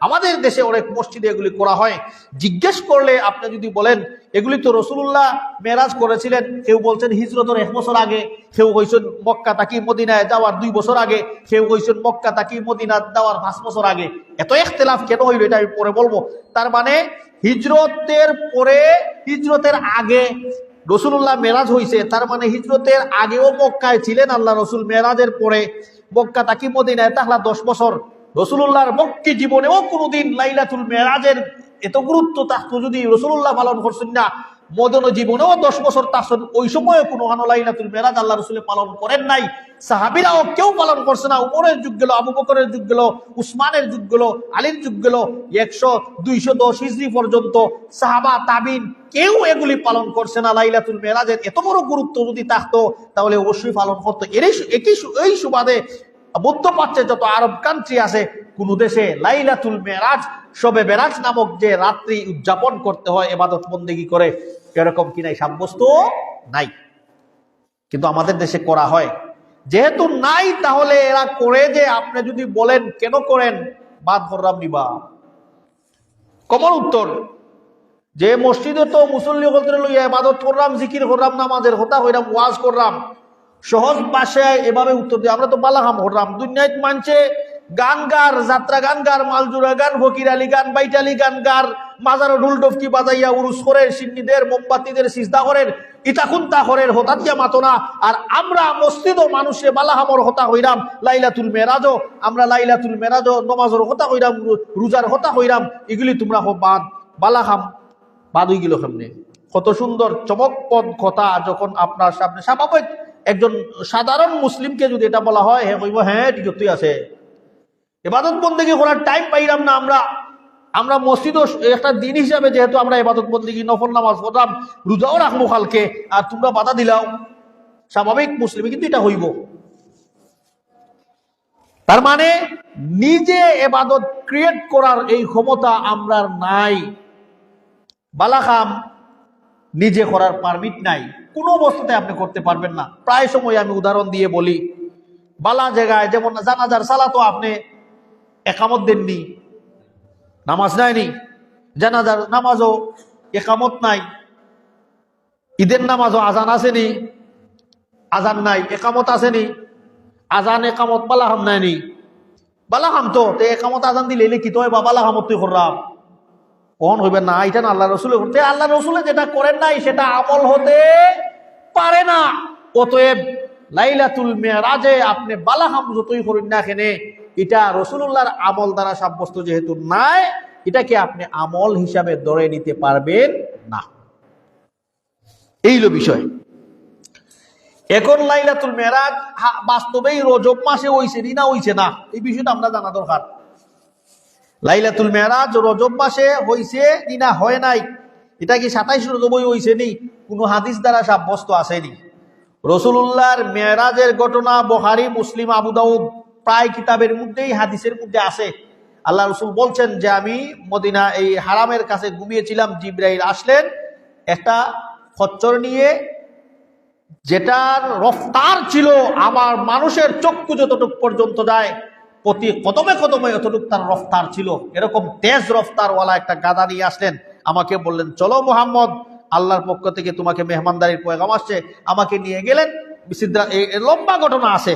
আমাদের দেশে অনেক মসজিদে এগুলি করা হয়। জিজ্ঞেস করলে আপনি যদি বলেন এগুলি তো রাসূলুল্লাহ মেরাজ করেছিলেন, কেউ বলছেন হিজরতের 1 বছর আগে, কেউ কইছেন মক্কা থেকে মদিনায় যাওয়ার 2 বছর আগে, কেউ কইছেন মক্কা থেকে মদিনা যাওয়ার 5 বছর আগে। এত ইখতিলাফ কেন হইল এটা আমি পরে বলবো। তার মানে হিজরতের পরে, হিজরতের আগে রাসূলুল্লাহ মেরাজ হইছে, তার মানে হিজরতের আগেও মক্কায় ছিলেন আল্লাহ রসুল, মেরাজের পরে মক্কা থেকে মদিনায় তাহলে 10 বছর। রাসূলুল্লাহর মক্কি জীবনেও কোনোদিন লাইলাতুল মেরাজের এত গুরুত্ব থাকতো যদি রাসূলুল্লাহ পালন করছেন না, মদন জীবনেও 10 বছর তাসন, ওই সময় কোনো লাইলাতুল মেরাজ আল্লাহ রাসূল পালন করেন নাই। সাহাবীরাও কেউ পালন করছে না। উমরের যুগ গেল, আবু বকরের যুগ গেল, উসমানের যুগ গেল, আলীর যুগ গেল, 100-210 হিজরি পর্যন্ত সাহাবা তাবিন কেউ এগুলি পালন করছে না। লাইলাতুল মেরাজের এত বড় গুরুত্ব যদি থাকতো তাহলে অবশ্যই পালন করতো। এই সুবাদে মধ্যপ্রাচ্যে যত আরব কান্ট্রি আছে, কোন দেশে লাইলাতুল মেরাজ, শবে মেরাজ নামক যে রাত্রি উদযাপন করতে হয় ইবাদত বন্দেগী করে, এরকম কি নাই? সাব্যস্ত নাই। কিন্তু আমাদের দেশে করা হয়। যেহেতু নাই, তাহলে এরা করে যে আপনি যদি বলেন কেন করেন, বাদ করলাম নিবা। কমন উত্তর, যে মসজিদে তো মুসল্লি হলতে লইয়া ইবাদত করলাম, জিকির করলাম, নামাজের হতা হইলাম, ওয়াজ করলাম, সহজ ভাষায় এভাবে উত্তর দিই। আমরা তো বালাহাম হরলাম, দুনিয়ায় মানছে গান গার, যাত্রা গান গার, মালজুরা গান, ফকির আলী গান, বাইটালি গান গার, মাজারো ঢুল ডফকি বাজাইয়া উরুস করেন, সিন্নিদের মোমবাতিদের সিজদা করেন, ইতাকুন্তা করেন, হঠাৎ দিয়া মাতনা। আর আমরা মসজিদ ও মানুষে বালাহামর হতা হইরাম, লাইলাতুল মেরাজও আমরা লাইলাতুল মেরাজও নমাজের হতা হইরাম, রোজার হতা হইরাম, এগুলি তোমরা বাদ বালাহাম বাদ হয়ে গেল। কেমনে কত সুন্দর চমকপদ কথা যখন আপনার সামনে স্বাভাবিক একজন সাধারণ মুসলিমকে যদি এটা বলা হয়, হ্যাঁ কইব, হ্যাঁ ঠিকই আছে। ইবাদত বন্দেগী করার টাইম পাইলাম না আমরা মসজিদও একটা দিন হিসাবে, যেহেতু আমরা ইবাদত বন্দেগী নফল নামাজ পড়লাম, রোজাও রাখবো কালকে, আর তোমরা বাধা দিলাও। স্বাভাবিক মুসলিম কিন্তু এটা হইব। তার মানে নিজে ইবাদত ক্রিয়েট করার এই ক্ষমতা আমরা নাই। বালাখাম নিজে করার পারমিট নাই, কোনো অবস্থাতে আপনি করতে পারবেন না। প্রায় সময় আমি উদাহরণ দিয়ে বলি, বালা জায়গায় যেমন জানাজার সালাতও আপনি একামত দেননি, নামাজ নাইনি, জানাজার নামাজও একামত নাই, ঈদের নামাজও আজান আসেনি, আজান নাই, একামত আসেনি, আজান একামত বালাহাম নাইনি। বালাহাম তো একামত আজান দিলে কি তো বা বালাহামত তুই করলাম, কখন হইবেন না? এটা না আল্লাহ রসুলের করতে, আল্লাহ রসুলে যেটা করেন নাই সেটা আমল হতে পারে না। অতএব লাইলাতুল মেরাজে আপনি বালাহাম যতই করেন না কেন, এটা রসুল্লাহর আমল দ্বারা সাব্যস্ত যেহেতু নাই, এটাকে আপনি আমল হিসাবে ধরে নিতে পারবেন না। এই হলো বিষয়। এখন লাইলাতুল মেরাজ বাস্তবেই রজব মাসে হইছে না হইছে না, এই বিষয়টা আমরা জানা দরকার। লাইলাতুল মেরাজ রজব মাসে হইছে না হয় নাই, এটা কি 27 রজবই হইছে নি? কোনো হাদিস দ্বারা সাব্যস্ত আসেনি। রসুলুল্লাহর মেরাজের ঘটনা বুখারী, মুসলিম, আবু দাউদ প্রায় কিতাবের মধ্যেই হাদিসের মধ্যে আছে। আল্লাহ রসুল বলছেন যে আমি মদিনা এই হারামের কাছে ঘুমিয়েছিলাম, জিবরাইল আসলেন একটা খচ্চর নিয়ে, যেটার রফতার ছিল আমার মানুষের চক্ষু যতটুক পর্যন্ত যায়, প্রতি কদমে কদমে এতটুক তার রফতার ছিল। এরকম তেজ রফতারওয়ালা একটা গাধা নিয়ে আসলেন, আমাকে বললেন চলো মুহাম্মদ, আল্লাহর পক্ষ থেকে তোমাকে মেহমানদারির পয়গাম আসছে। আমাকে নিয়ে গেলেন। লম্বা ঘটনা আছে,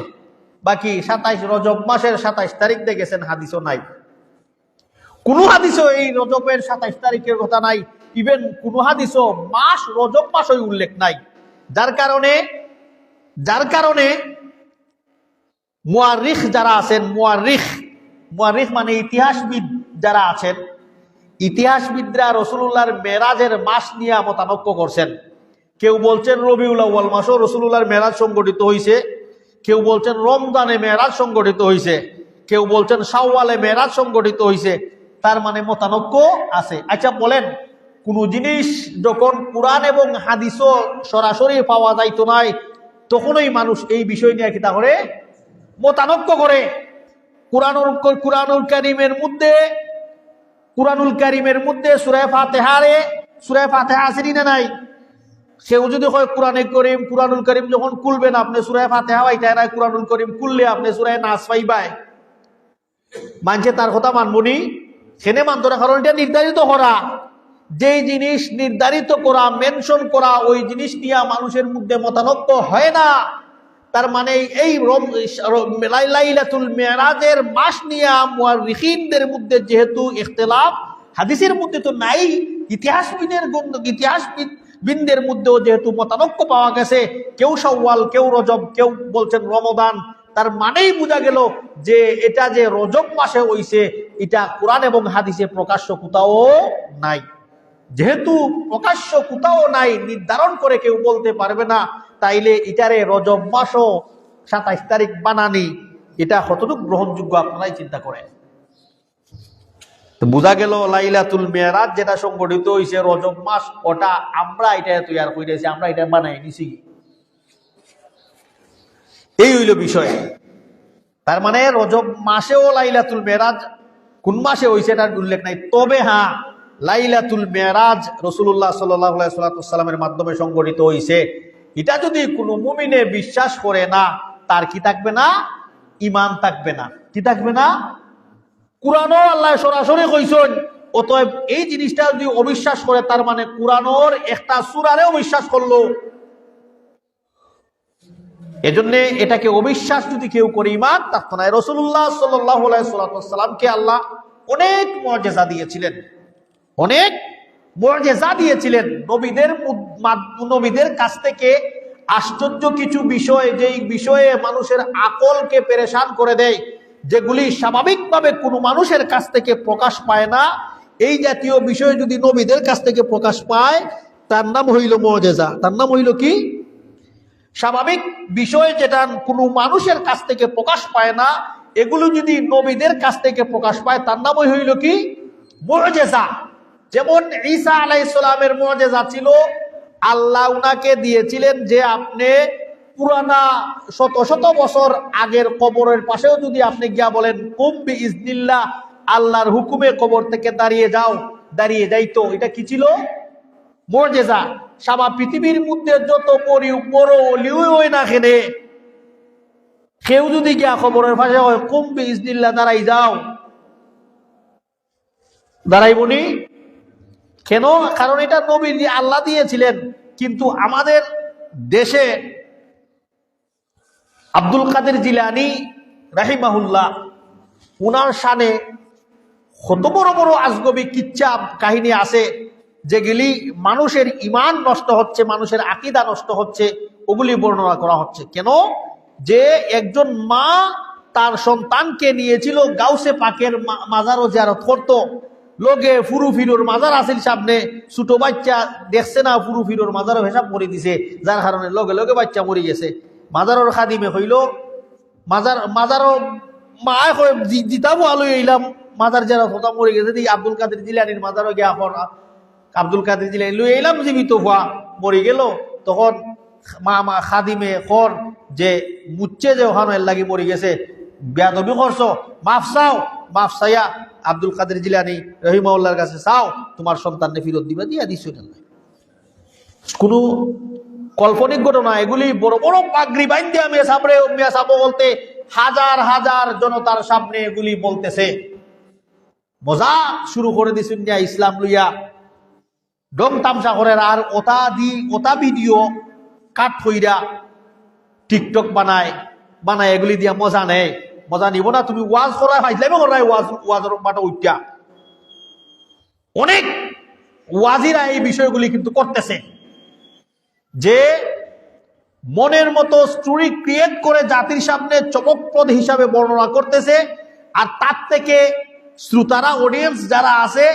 বাকি 27 রজব মাসের 27 তারিখ দিয়ে গেছেন, হাদিসও নাই। কোনো হাদিসও এই রজবের 27 তারিখের কথা নাই। ইভেন কোনো হাদিসও মাস রজব মাসই উল্লেখ নাই। যার কারণে মুয়াররিখ যারা আছেন, মুয়াররিখ মানে ইতিহাসবিদ যারা আছেন, ইতিহাসবিদরা রসুলুল্লাহর মেরাজের মাস নিয়ে মতানক্য করছেন। কেউ বলছেন রবিউল আউয়াল মাসও রসুলুল্লাহর মেরাজ সংগঠিত হয়েছে, কেউ বলছেন রমজানে মেরাজ সংগঠিত হয়েছে, কেউ বলছেন শাওয়ালে মেরাজ সংগঠিত হয়েছে। তার মানে মতানক্য আছে। আচ্ছা বলেন, কোন জিনিস যখন কুরআন এবং হাদিসও সরাসরি পাওয়া যাইতো না, তখনই মানুষ এই বিষয় নিয়ে কিতা করে? মতানক্য করে। কুরআনুল কারীমের মধ্যে সূরা ফাতিহা আছে না নাই? সেও যদি হয় কুরআনুল কারীম যখন খুলবেন আপনি সূরা ফাতিহা পাইতে না, কুরআনুল কারীম খুললে আপনি সূরা নাস পাইবাই। মানছে তার কথা মানবনি? সেনে মানতো না, কারণ এটা নির্ধারিত করা। যেই জিনিস নির্ধারিত করা, মেনশন করা, ওই জিনিস নিয়ে মানুষের মধ্যে মতানক্য হয় না। তার মানে এই লাইলাতুল মেরাজের মাস নিয়ে মুয়াররিখিনদের মধ্যে যেহেতু ইখতিলাফ, হাদিসের মধ্যে তো নাই, ইতিহাসবিদদের মধ্যেও যেহেতু মতানক্য পাওয়া গেছে, কেউ শাওয়াল, কেউ রজব, কেউ বলছেন রমাদান, তার মানেই বোঝা গেল যে এটা যে রজব মাসে হইছে, এটা কোরআন এবং হাদিসে প্রকাশ্য কোথাও নাই। যেহেতু প্রকাশ্য কোথাও নাই, নির্ধারণ করে কেউ বলতে পারবে না, তাইলে এটারে রজব মাসও 27 তারিখ বানানি এটা কতটুকু গ্রহণযোগ্য আপনারাই চিন্তা করেন। বোঝা গেল লাইলাতুল মেরাজ যেটা সংগঠিত হয়েছে রজব মাস, ওটা আমরা এটা তৈরি করেছি, আমরা এটা বানাই নিছি। এই হইল বিষয়। তার মানে রজব মাসেও লাইলাতুল মেরাজ কোন মাসে হয়েছে এটার উল্লেখ নাই। তবে হ্যাঁ, লাইলাতুল মেরাজ রাসূলুল্লাহ সাল্লাল্লাহু আলাইহি ওয়াসাল্লামের মাধ্যমে সংগঠিত হয়েছে, এটা যদি কোনো মুমিনে বিশ্বাস করে না, তার কি থাকবে না? ঈমান থাকবে না। কি থাকবে না? কুরআনও আল্লাহ সরাসরি কইছেন, অতএব এই জিনিসটা যদি অবিশ্বাস করে, তার মানে কুরআনের একটা সূরারে অবিশ্বাস করলো। এজন্য এটাকে অবিশ্বাস যদি কেউ করে ঈমান থাকতো না। রাসূলুল্লাহ সাল্লাল্লাহু আলাইহি ওয়াসাল্লামকে আল্লাহ অনেক মুআজিজা দিয়েছিলেন, অনেক মুআজিজা দিয়েছিলেন। নবীদের কাছ থেকে আশ্চর্য কিছু বিষয়, যেই বিষয়ে মানুষের আকলকে পেরেশান করে দেয়, যেগুলি স্বাভাবিকভাবে কোনো মানুষের কাছ থেকে প্রকাশ পায় না, এই জাতীয় বিষয় যদি নবীদের কাছ থেকে প্রকাশ পায়, তার নাম হইল মুআজিজা। তার নাম হইল কি? স্বাভাবিক বিষয় যেটা কোনো মানুষের কাছ থেকে প্রকাশ পায় না, এগুলো যদি নবীদের কাছ থেকে প্রকাশ পায়, তার নামই হইল কি? মুআজিজা। যেমন ঈসা আলাইহিস সালামের মুআজিজা ছিল, আল্লাহ উনাকে দিয়েছিলেন যে আপনি পুরানা শত শত বছর আগের কবরের পাশেও যদি আপনি গিয়া বলেন কুম বিইজনিল্লাহ, আল্লাহর হুকুমে কবর থেকে দাঁড়িয়ে যাও, দাঁড়িয়ে যাইতো। এটা কি ছিল? মুআজিজা। সারা পৃথিবীর মধ্যে যত বড় অলিও হয় না কেনে, কেউ যদি গিয়া কবরের পাশে হয় কুম বিইজনিল্লাহ দাঁড়াই যাও, দাঁড়াইবনি কেন? কারণ এটা নবী আল্লাহ দিয়েছিলেন। কিন্তু আমাদের দেশে আব্দুল কাদের জিলানী রাহিমাহুল্লাহ, উনার শানে কত বড় বড় আজগবি কিচ্ছা কাহিনী আছে, যেগুলি মানুষের ঈমান নষ্ট হচ্ছে, মানুষের আকীদা নষ্ট হচ্ছে, ওগুলি বর্ণনা করা হচ্ছে। কেন? যে একজন মা তার সন্তানকে নিয়েছিল গাউসে পাকের মাজারও জিয়ারত করতো, লোকে ফুরু ফিরোর মাজার আসিল সামনে, ছোট বাচ্চা দেখছে না, ফুরু ফিরোর মাজারও হিসাব করে দিছে, যার কারণে লগে লগে বাচ্চা মরে গেছে। মাজারের খাদিমে হইল, মাজারও মা জিতাবো আলো এইলাম, মাজার যারা হতা মরে গেছে, আব্দুল কাদের জিলানির মাজারও গিয়া আব্দুল কাদের জিলানি লই এলাম জীবিত হওয়া, মরে গেল। তখন মা খাদিমে কর যে মুচ্ছে যে ওখানে লাগি মরে গেছে, বেয়াদবি করছো, মাফ চাও। মাফ চাইয়া আব্দুল কাদের জিলানি রহিমাউল্লাহর কাছে চাও, তোমার সন্তানকে ফিরত দিবা, দিয়া দিছ। কোনো কাল্পনিক ঘটনা, এগুলি বড় বড় পাগড়ি বাইন্দে মিয়া সাবো বলতে হাজার হাজার জনতার সামনে এগুলি বলতেছে। মজা শুরু করে দিছেন ইসলাম লইয়া, ডং তামসা করে। আর ওটা ভিডিও কাট হইরা টিকটক বানায় এগুলি দিয়া মজা নেয়। মজা নিব না? তুমি ওয়াজ করা ফাইজলামে করাই, ওয়াজের বাটা উঠা অনেক ওয়াজিরা এই বিষয়গুলি কিন্তু করতেছে, যে মনের মতো স্টোরি ক্রিয়েট করে জাতির সামনে চমকপ্রদ হিসাবে বর্ণনা করতেছে। আর তার থেকে শ্রোতারা, অডিয়েন্স যারা আছে,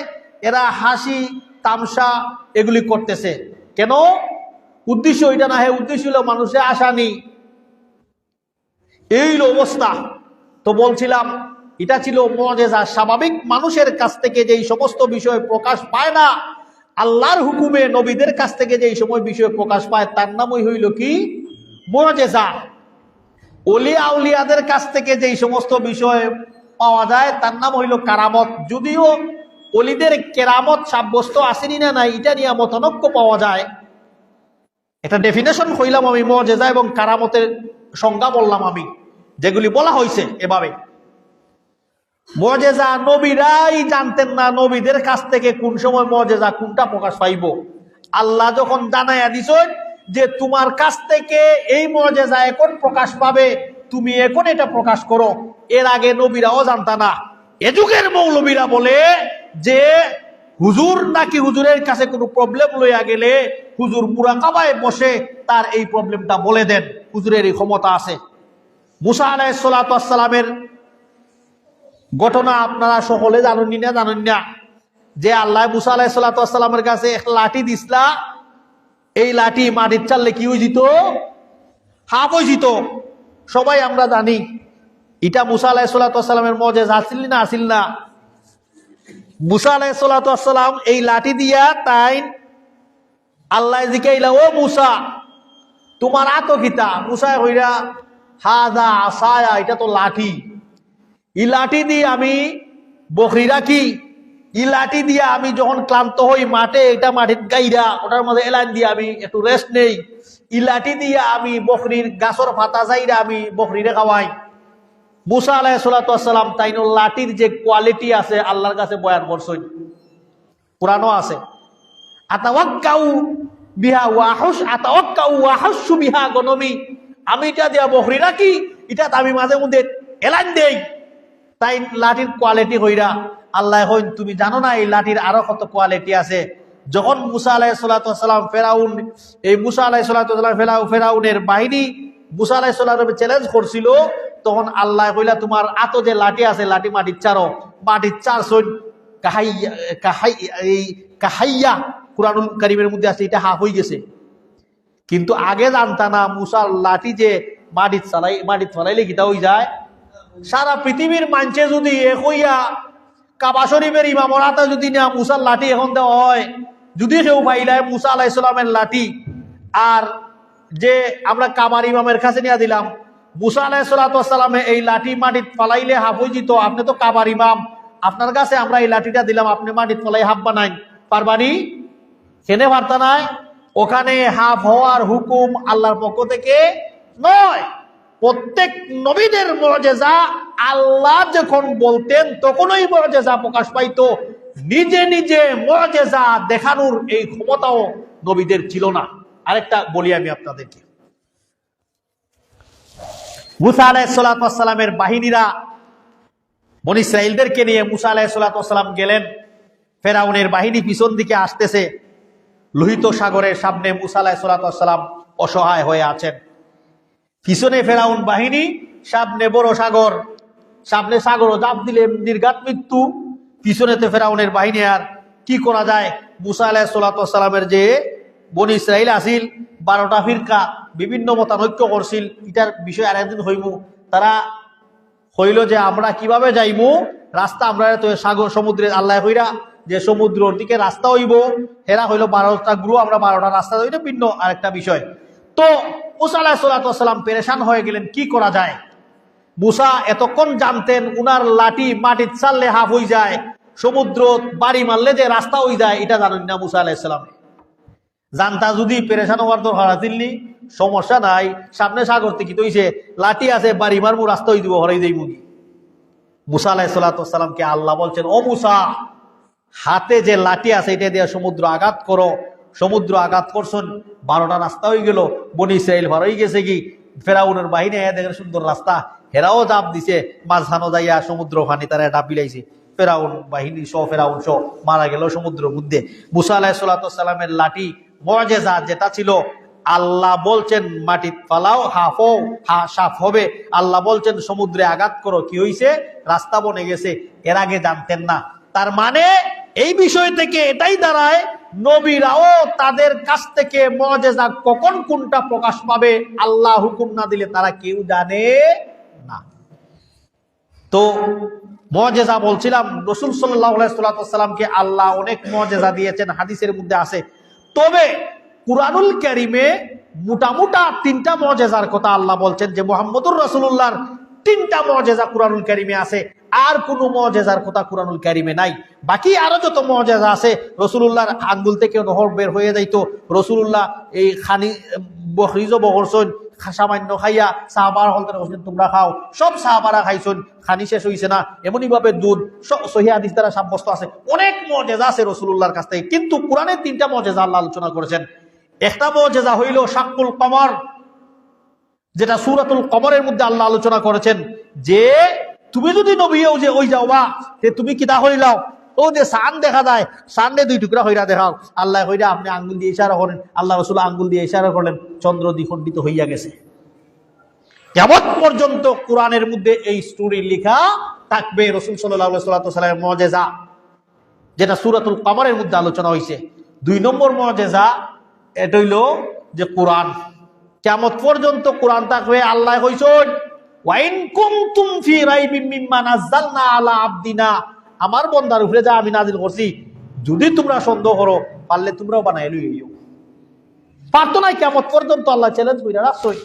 এরা হাসি তামসা এগুলি করতেছে। কেন? উদ্দেশ্য এটা না, উদ্দেশ্য হলো মানুষের আসানি। এই অবস্থা। তো বলছিলাম, এটা ছিল মুআজিজা। স্বাভাবিক মানুষের কাছ থেকে যেই সমস্ত বিষয় প্রকাশ পায় না, আল্লাহর হুকুমে নবীদের কাছ থেকে যেই সময় বিষয় প্রকাশ পায়, তার নামই হইল কি? মুআজিজা। ওলিয়া আউলিয়াদের কাছ থেকে যেই সমস্ত বিষয় পাওয়া যায়, তার নাম হইল কারামত। যদিও ওলিদের কেরামত সাব্যস্ত আসেনি না নাই, এটা নিয়ে মতানৈক্য পাওয়া যায়। এটা ডেফিনেশন হইলাম আমি, মুআজিজা এবং কারামতের সংজ্ঞা বললাম আমি, যেগুলি বলা হয়েছে এভাবে। মুআজিজা নবীরাই জানতেন না নবীদের কাছ থেকে কোন সময় মুআজিজা কোনটা প্রকাশ পাইব। আল্লাহ যখন জানাইয়া দিছেন যে তোমার কাছ থেকে এই মুআজিজা এখন প্রকাশ পাবে, তুমি এখন এটা প্রকাশ করো, এর আগে নবীরাও জানতা না। এ যুগের মৌলবীরা বলে যে হুজুর নাকি হুজুরের কাছে কোনো প্রবলেম লইয়া গেলে হুজুর মুরাকাবায় বসে তার এই প্রবলেমটা বলে দেন, হুজুরের এই ক্ষমতা আছে। মুসা আলাইহিস সালাতু ওয়াস সালামের ঘটনা আপনারা সকলে জানেন না? যে আল্লাহ মুসা আলাইহিসসালামের কাছে এক লাঠি দিসলা, এই লাঠি মাটির চাললে কি হয়েছিল? হাফ হয়েছিল। সবাই আমরা জানি এটা মুসা আলাইহিসসালামের মজেজা আসিল না আসিল না? মুসা আলাইহিসসালাম এই লাঠি দিয়া তাই আল্লাহ জিকাইলা, ও মুসা তোমার আতো কিতা? মুসা হইরা হাদা আসায়া, এটা তো লাঠি। ই লাঠি দিয়ে আমি বকরি রাখি, ই লাঠি দিয়ে আমি যখন ক্লান্ত হই মাঠে, এটা মাটির গাইরা ওটার মধ্যে এলান দিয়ে আমি একটু রেস্ট নেই। ই লাঠি দিয়ে আমি বকরির গাছর পাতা যাইরা আমি বকরিরে খাওয়াই। মুসা আলাইহিসসালাম তাইনো লাঠির যে কোয়ালিটি আছে আল্লাহর কাছে বয়ান করছেন, পুরানো আছে। আতাওয়াক্কাউ বিহা ওয়াহুশ, আতাওয়াক্কাউ ওয়াহুশু বিহা গনমি, আমি এটা দিয়া বকরি রাখি, এটা আমি মাঝে মধ্যে এলান দেই। তাই লাঠির কোয়ালিটি হইরা আল্লাহ হইন, তুমি জানো না এই লাঠির আরো কত কোয়ালিটি আছে। যখন মুসা আলাইহিসসালাম ফেরাউন, এই মুসা আলাইহিসসালাম ফেরাউনের বাহিনী মুসা আলাইহিসসালামকে চ্যালেঞ্জ করছিল, তখন আল্লাহ কইলা তোমার আতো যে লাঠি আছে লাঠি মাটির চারো, মাটির চার সৈন কাহাইয়া কুরআনুল কারীমের মধ্যে আছে, এটা হাফ হয়ে গেছে। কিন্তু আগে জানতা না মুসার লাঠি যে মাটির ফলাইলে কিতা হয়ে যায়। সারা পৃথিবীর মানুষে যদি এক হইয়া কাবা শরীফের ইমামর হাতে যদি না মুসার লাঠি এখন দেওয়া হয়, যদি কেউ পাইলায় মুসা আলাইহিসসালামের লাঠি আর যে আমরা কাবার ইমামের কাছে নিয়ে দিলাম, মুসা আলাইহিসসালামে এই লাঠি মাটিত ফলাইলে হাফ হয়ে যেত, আপনি তো কাবার ইমাম, আপনার কাছে আমরা এই লাঠিটা দিলাম, আপনি মাটিত ফলাই হাফ বানাই পারবানি? কেনে পারতা নাই? ওখানে হাফ হওয়ার হুকুম আল্লাহর পক্ষ থেকে নয়। প্রত্যেক নবীদের মুআজিজা আল্লাহ যখন বলতেন তখনই মুআজিজা প্রকাশ পাইতো, নিজে নিজে মুআজিজা দেখানোর এই ক্ষমতাও নবীদের ছিল না। আরেকটা বলি আমি আপনাদেরকে, মুসা আলাইহিসসালামের বাহিনীরা বনী ইসরাঈলদেরকে নিয়ে মুসা আলাইহিসসালাম গেলেন। ফেরাউনের বাহিনী পিছন দিকে আসতেছে, লোহিত সাগরের সামনে মুসা আলাইহিসসালাম অসহায় হয়ে আছেন। পিছনে ফেরাউন বাহিনী, সামনে বড় সাগর, সামনে সাগর জাপ দিলে নির্ঘাত মৃত্যু, পিছনেতে ফেরাউনের বাহিনী। আর কি করা যায়? মুসা আলাইহিসসালামের যে বনী ইসরাঈল আসিল 12টা ফিরকা, বিভিন্ন মতানৈক্য করছিল, এটার বিষয় আরেকদিন হইব। তারা হইল যে আমরা কিভাবে যাইমু, রাস্তা আমরা তো সাগর সমুদ্রে আল্লাহ হইরা যে সমুদ্রের দিকে রাস্তা হইব, হেরা হইল 12টা গ্রুপ, আমরা 12টা রাস্তা হইলে ভিন্ন আরেকটা বিষয়। তো মুসা আলাইহিসসালাম পেরেশান হয়ে গেলেন, কি করা যায়? মুসা এতক্ষণ জানতেন উনার লাঠি মাটির চাললে হাফ হয়ে যায়, সমুদ্র বাড়ি মারলে যে রাস্তা হয়ে যায়, এটা জানেন না মুসা আলাইহিসসালাম। জানতা যদি পেরেশান হওয়ার দরকার আসিলনি, সমস্যা নাই, সামনে সাগর থেকে তৈছে লাঠি আছে, বাড়ি মারবো রাস্তা হয়ে দিব, হরাই দেই মুগি। মুসা আলাইহিসসালামকে আল্লাহ বলছেন, ও মুসা, হাতে যে লাঠি আছে এটা দিয়ে সমুদ্র আঘাত করো। সমুদ্র আঘাত করছেন, 12টা রাস্তা হয়ে গেল, বনী ইসরাঈল ভার হয়ে গেছে কি, ফেরাউনের বাহিনী দেখেন সুন্দর রাস্তা, হেরাও জাপ দিছে, মাঝখানো যাইয়া সমুদ্র পানি তারা ডাব বিলাইছে, ফেরাউন বাহিনী সহ ফেরাউন সহ মারা গেল সমুদ্রের মধ্যে। মুসা আলাইহিসসালামের লাঠি মুআজিজা যেটা ছিল, আল্লাহ বলছেন মাটি ফালাও সাফ হবে, আল্লাহ বলছেন সমুদ্রে আঘাত করো, কি হইছে? রাস্তা বনে গেছে। এর আগে জানতেন না। তার মানে এই বিষয় থেকে এটাই দাঁড়ায়, নবীরাও তাদের কাছ থেকে মুআজিজা কখন কোনটা প্রকাশ পাবে আল্লাহ হুকুম না দিলে তারা কেউ জানে না। তো মুআজিজা বলছিলাম, রাসূল সাল্লাল্লাহু আলাইহি ওয়াসাল্লামকে আল্লাহ অনেক মুআজিজা দিয়েছেন, হাদিসের মধ্যে আছে। তবে কুরআনুল কারীমে মোটামুটা 3টা মুআজিজার কথা আল্লাহ বলছেন, যে মুহাম্মদুর রাসূলুল্লাহর 3টা মুআজিজা কুরআনুল কারীমে আছে, আর কোন মুআজিজার কথা কুরআনুল কারীমে নাই। বাকি আরো যত মুআজিজা আছে, রাসূলুল্লাহর আঙ্গুল থেকে নহর বের হয়ে যাইতো, রাসূলুল্লাহ এই খানি বখরিজ বগরছন সামান্য খাইয়া সাহাবার হলতে বলছেন তোমরা খাও, সব সাহাবারা খাইছেন, খানি শেষ হইছে না, এমনি ভাবে দুধ সহিহ হাদিস দ্বারা সাব্যস্ত আছে। অনেক মুআজিজা আছে রাসূলুল্লাহর কাছ থেকে, কিন্তু কুরআনের 3টা মুআজিজা আল্লাহ আলোচনা করেছেন। একটা মুআজিজা হইল শাক্কুল কমর, যেটা সূরাতুল কমরের মধ্যে আল্লাহ আলোচনা করেছেন, যে তুমি যদি নবীও যে ওই যাওবা, যে তুমি কিতা হইলাও, ও যে সান দেখা যায়, সাননে 2 টুকরা হইরা দেখাও, আল্লাহ হইরা আপনি আঙ্গুল দিয়ে ইশারা করেন, আল্লাহ রাসূল আঙ্গুল দিয়ে ইশারা করলেন, চন্দ্র দ্বিখণ্ডিত হইয়া গেছে। কিয়ামত পর্যন্ত কোরআনের মধ্যে এই স্টোরি লেখা থাকবে রাসূল সাল্লাল্লাহু আলাইহি ওয়াসাল্লামের মুআজিজা। যেটা সূরাতুল কমরের মধ্যে আলোচনা হয়েছে। 2 নম্বর মুআজিজা এটা হইল যে কোরআন, কিয়ামত পর্যন্ত কোরআন থাকবে। আল্লাহ কইছেন ওয়া ইন কুনতুম ফি রাইবিম মিম্মা নাযালনা আলা আবদিনা, আমার বান্দার উপরে যা আমি নাজিল করছি যদি তোমরা সন্দেহ করো পারলে তোমরাও বানাই লইও। পারতো না কিয়ামত পর্যন্ত আল্লাহ চ্যালেঞ্জ কইরা রাখছই।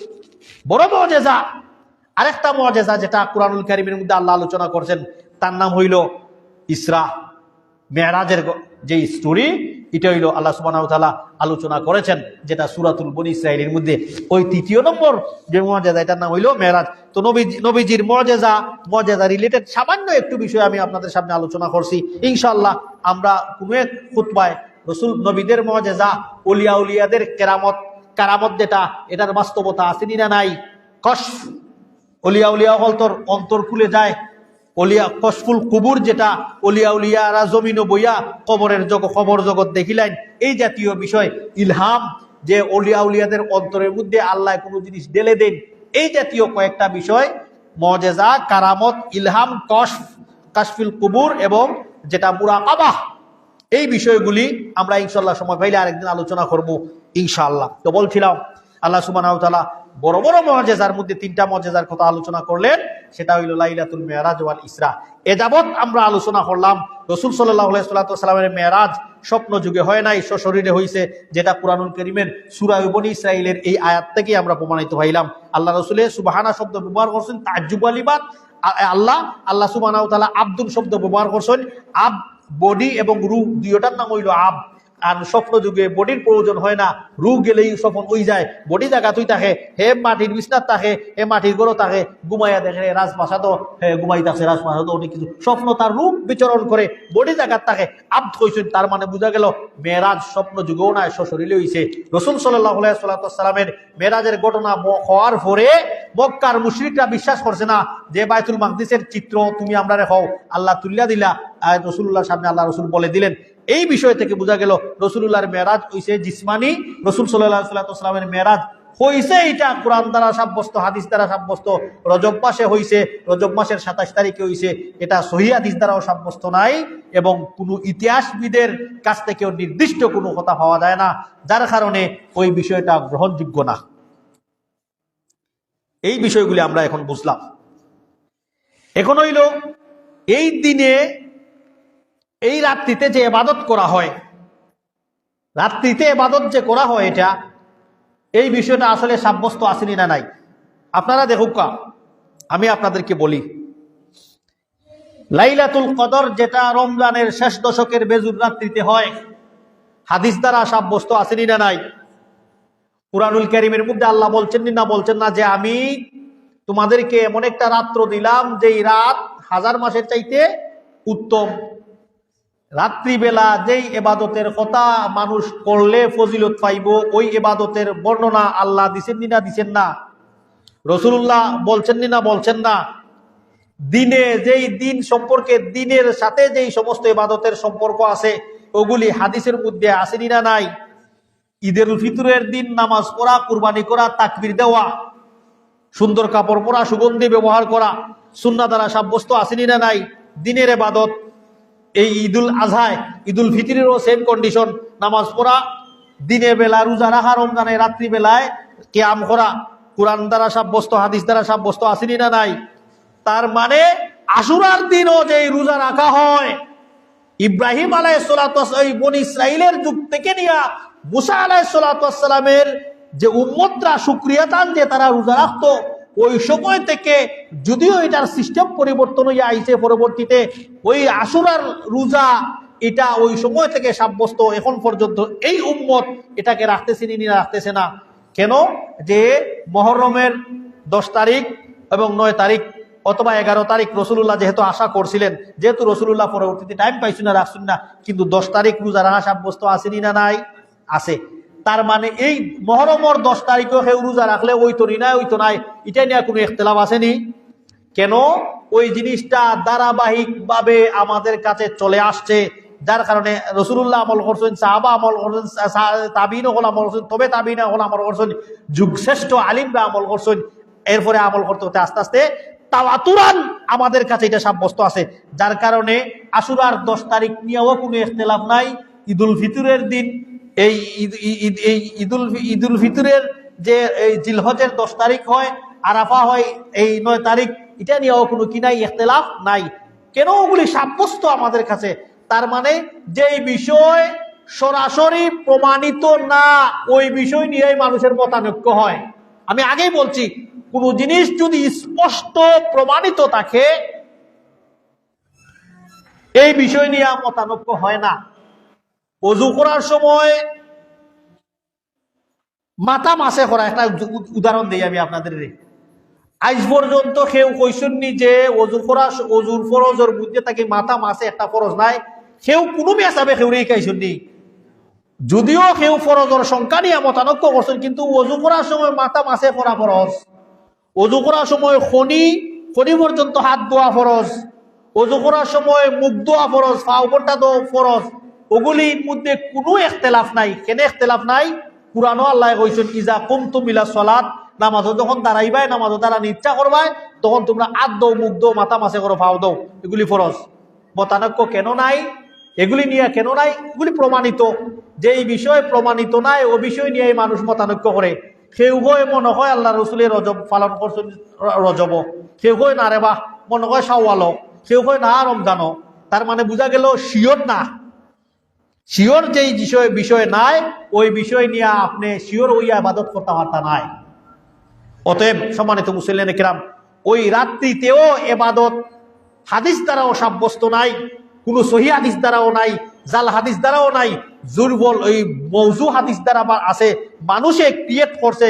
বড় মুআজিজা। আরেকটা মুআজিজা যেটা কুরআনুল কারীমের মধ্যে আল্লাহ আলোচনা করছেন তার নাম হইল ইসরা মেরাজের যে স্টোরি, এটা হইল আল্লাহ সুবহানাহু ওয়া তাআলা আলোচনা করেছেন, যেটা সূরাতুল বনী ইসরাঈলের মধ্যে ওই 3 নম্বর যে মুআজিজা, এটার নাম হইল মেরাজ। তো নবীজির মুআজিজা রিলেটেড সামান্য একটু বিষয় আমি আপনাদের সামনে আলোচনা করছি। ইনশাআল্লাহ আমরা কোনো এক খুতবায় রাসূল নবীদের মুআজিজা, ওলিয়া উলিয়াদের কারামত যেটা, এটার বাস্তবতা আছে না নাই, কশফ ওলিয়া উলিয়া অন্তর খুলে যায়, ওলিয়া কশফুল কুবুর যেটা ওলিয়া উলিয়ারা জমিন বইয়া খবর জগৎ দেখিলেন, এই জাতীয় বিষয়, ইলহাম যে ওলিয়া উলিয়াদের অন্তরের মধ্যে আল্লাহ কোনো জিনিস ঢেলে দেন, এই জাতীয় কয়েকটা বিষয় মুআজিজা, কারামত, ইলহাম, কাশফুল কুবুর এবং যেটা মুরাকাবাহ, এই বিষয়গুলি আমরা ইনশাআল্লাহ সময় পাইলে আরেকদিন আলোচনা করব ইনশাআল্লাহ। তো বলছিলাম আল্লাহ সুবহানাহু ওয়া তাআলা বড় বড় মুআজিজার মধ্যে 3টা মুআজিজার কথা আলোচনা করলেন, সেটা হইল লাইলাতুল মেরাজ ওয়াল ইসরা। এ যাবত আমরা আলোচনা করলাম রাসূল সাল্লাল্লাহু আলাইহি ওয়াসাল্লামের মেরাজ স্বপ্ন যুগে হয় নাই, সশরীরে হয়েছে, যেটা কুরআনুল কারীমের সূরা বনী ইসরাঈলের এই আয়াত থেকে আমরা প্রমাণিত হইলাম। আল্লাহ রাসূলের সুবহানা শব্দ ব্যবহার করছেন তাজ্জুব আলিবাত, আল্লাহ সুবহানাহু ওয়া তাআলা আব্দুল শব্দ ব্যবহার করছেন, বডি এবং রূহ দুইটার নাম হইল আব। আর স্বপ্ন যুগে বডির প্রয়োজন হয় না, রূহ গেলেই স্বপ্ন ওই যায়, বডি জায়গা তুই থাকে, হে মাটির বিছনাত থাকে, হে মাটির ঘরও থাকে, ঘুমাইয়া দেখে রাজপ্রাসাদও ঘুমাইতেছে, রাজপ্রাসাদও অনেক কিছু স্বপ্ন, তার রূপ বিচরণ করে বডি জায়গার থাকে আব্দ হইছেন। তার মানে বোঝা গেল মেরাজ স্বপ্ন যুগেও নাই, সশরীরে হইছে। রাসূল সাল্লাল্লাহু আলাইহি ওয়াসাল্লামের মেরাজের ঘটনা হওয়ার পরে মক্কার মুশরিকরা বিশ্বাস করছে না যে বাইতুল মাকদিসের চিত্র তুমি আমরা রেখাও, আল্লাহ তুলিয়া দিলা। রাসূলুল্লাহর সামনে আল্লাহ রাসূল বলে দিলেন। এই বিষয় থেকে বোঝা গেল রাসূলুল্লাহর মেরাজ হইছে জিসমানি, রাসূল সাল্লাল্লাহু আলাইহি ওয়াসাল্লামের মেরাজ হইছে এটা কোরআন দ্বারা সাব্যস্ত, হাদিস দ্বারা সাব্যস্ত। রজব মাসে হইছে, রজব মাসের 27 তারিখে হইছে, এটা সহিহ হাদিস দ্বারাও সাব্যস্ত নাই এবং কোনো ইতিহাসবিদের কাছ থেকেও নির্দিষ্ট কোনো কথা পাওয়া যায় না, যার কারণে ওই বিষয়টা গ্রহণযোগ্য না। এই বিষয়গুলি আমরা এখন বুঝলাম। এখন হইল এই দিনে, এই রাত্রিতে যে ইবাদত করা হয়, রাত্রিতে ইবাদত যে করা হয়, এটা এই বিষয়টা আসলে সাব্যস্ত আসেনি না নাই। আপনারা দেখুক, আমি আপনাদেরকে বলি, লাইলাতুল কদর যেটা রমজানের শেষ দশকের বেজুর রাত্রিতে হয়, হাদিস দ্বারা সাব্যস্ত আসেনি না নাই। কুরআনুল কারীমের মধ্যে আল্লাহ বলছেন না যে আমি তোমাদেরকে এমন একটা রাত্র দিলাম যেই রাত 1000 মাসের চাইতে উত্তম। রাত্রিবেলা যেই ইবাদতের কথা মানুষ করলে ফজিলত পাইব, ওই ইবাদতের বর্ণনা আল্লাহ দিছেন না? রাসূলুল্লাহ বলছেন না? দিনে যেই দিন সম্পর্কে, দিনের সাথে যেই সমস্ত ইবাদতের সম্পর্ক আছে, ওগুলি হাদিসের মধ্যে আসেনি না নাই? ঈদের ফিতরের দিন নামাজ পড়া, কুরবানি করা, তাকবীর দেওয়া, সুন্দর কাপড় পরা, সুগন্ধি ব্যবহার করা, সুন্নাহ দ্বারা সাব্যস্ত আসেনি না নাই? দিনের ইবাদত। এই ঈদুল আজহায়, ঈদুল ফিতরেরও সেম কন্ডিশন, নামাজ পড়া, দিনের বেলা রোজা রাখা, রমজানের রাত্রি বেলায় কিয়াম করা, কুরআন দ্বারা সাব্যস্ত, হাদিস দ্বারা সাব্যস্ত আসেনি না নাই? তার মানে আশুরার দিনও যে রোজা রাখা হয়, ইব্রাহিম আলাইহিস সালাতু ওয়াস বনী ইসরাঈলের যুগ থেকে নিয়া মুসা আলাইহিস সালাতু ওয়াসসালামের যে উম্মতরা শুকরিয়া তান যে তারা রোজা রাখতো, ওই সময় থেকে, যদিও এটার সিস্টেম পরিবর্তন হয়ে আইছে পরবর্তীতে, ওই আশুরার রোজা এটা ওই সময় থেকে সাব্যস্ত এখন পর্যন্ত এই উম্মত এটাকে রাখতেছে না। কেন? যে মুহররমের 10 তারিখ এবং 9 তারিখ অথবা 11 তারিখ রাসূলুল্লাহ যেহেতু আশা করছিলেন, যেহেতু রাসূলুল্লাহ পরবর্তীতে টাইম পাইছেন না, রাখছেন না, কিন্তু 10 তারিখ রোজা রাখা সাব্যস্ত আসেনি না নাই? আছে। তার মানে এই মুহররমের 10 তারিখেও কেউ রোজা রাখলে ওই তো নাই, এটা নিয়ে কোনো ইখতিলাফ আসেনি। কেন? ওই জিনিসটা ধারাবাহিকভাবে আমাদের কাছে চলে আসছে, যার কারণে রাসূলুল্লাহ আমল করছেন, সাহাবা আমল করছেন, তাবিঈন হল আমল করছেন, তবে তাবিঈন হল আমল করছেন, যুগশ্রেষ্ঠ আলিমরা আমল করছেন। এরপরে আমল করতে হতে আস্তে আস্তে তাওয়াতুরান আমাদের কাছে এটা সাব্যস্ত আছে। যার কারণে আশুরার 10 তারিখ নিয়েও কোনো ইখতিলাফ নাই। ঈদুল ফিতরের দিন এই ঈদুল ফিতরের যে এই জিলহজের 10 তারিখ হয়, আরাফা হয় এই 9 তারিখ, এটা নিয়েও কোনো কি নাই, ইখতিলাফ নাই। কেন? ওগুলি সাব্যস্ত আমাদের কাছে। তার মানে যেই বিষয় সরাসরি প্রমাণিত না, ওই বিষয় নিয়েই মানুষের মতানৈক্য হয়। আমি আগেই বলছি, কোন জিনিস যদি স্পষ্ট প্রমাণিত থাকে, এই বিষয় নিয়ে মতানৈক্য হয় না। ওযু করার সময় মাথা মাসে করা, একটা উদাহরণ দিই আমি আপনাদের। আজ পর্যন্ত কেউ কইসুননি যে অজুর ফরজের মধ্যে তাকে মাথা মাসে একটা ফরজ নাই, কেউ কোনো মেসাবে কেউ রেখাইছুননি। যদিও কেউ ফরজের সংখ্যা নিয়ে মতানৈক্য করছেন, কিন্তু অজু করার সময় মাথা মাসে পড়া ফরজ, অজু করার সময় খনি পর্যন্ত হাত ধোয়া ফরজ, অজু করার সময় মুখ ধোয়া ফরজ, পা উপরটা ধোয়া ফরজ। ওগুলির মধ্যে কোনো ইখতিলাফ নাই। কেন ইখতিলাফ নাই? কুরআনে আল্লাহ কইছেন, ইজা কুমতুম ইলা সলাত, নামাজে যখন দাঁড়াইবাই, নামাজে দাঁড়ানি ইচ্ছা করবাই, তখন তোমরা হাত দাও, মুখ দাও, মাথা মাসে করো, পাও দাও। এগুলি ফরজ। মতানৈক্য কেন নাই? এগুলি নিয়ে কেন নাই? এগুলি প্রমাণিত। যেই বিষয় প্রমাণিত নাই, ও বিষয় নিয়ে মানুষ মতানৈক্য করে। কেউ হয় মনে হয় আল্লাহ রসুলের রজব পালন করছেন, রজব। কেউ হয় না রে বাহ, মনে হয় শাওয়াল। কেউ হয় না রমজান। তার মানে বোঝা গেল শিওর না। শিওর যেই বিষয় নাই, ওই বিষয় নিয়ে আপনি শিওর ওই ইবাদত করতে পারতা নাই। অতএব সম্মানিত মুসলিম কিরাম, ওই রাত্রিতেও ইবাদত হাদিস দ্বারাও সাব্যস্ত নাই, কোন সহি হাদিস দ্বারাও নাই, জাল হাদিস দ্বারাও নাই, দুর্বল ওই মৌজু হাদিস দ্বারা আছে। মানুষে ক্রিয়েট করছে,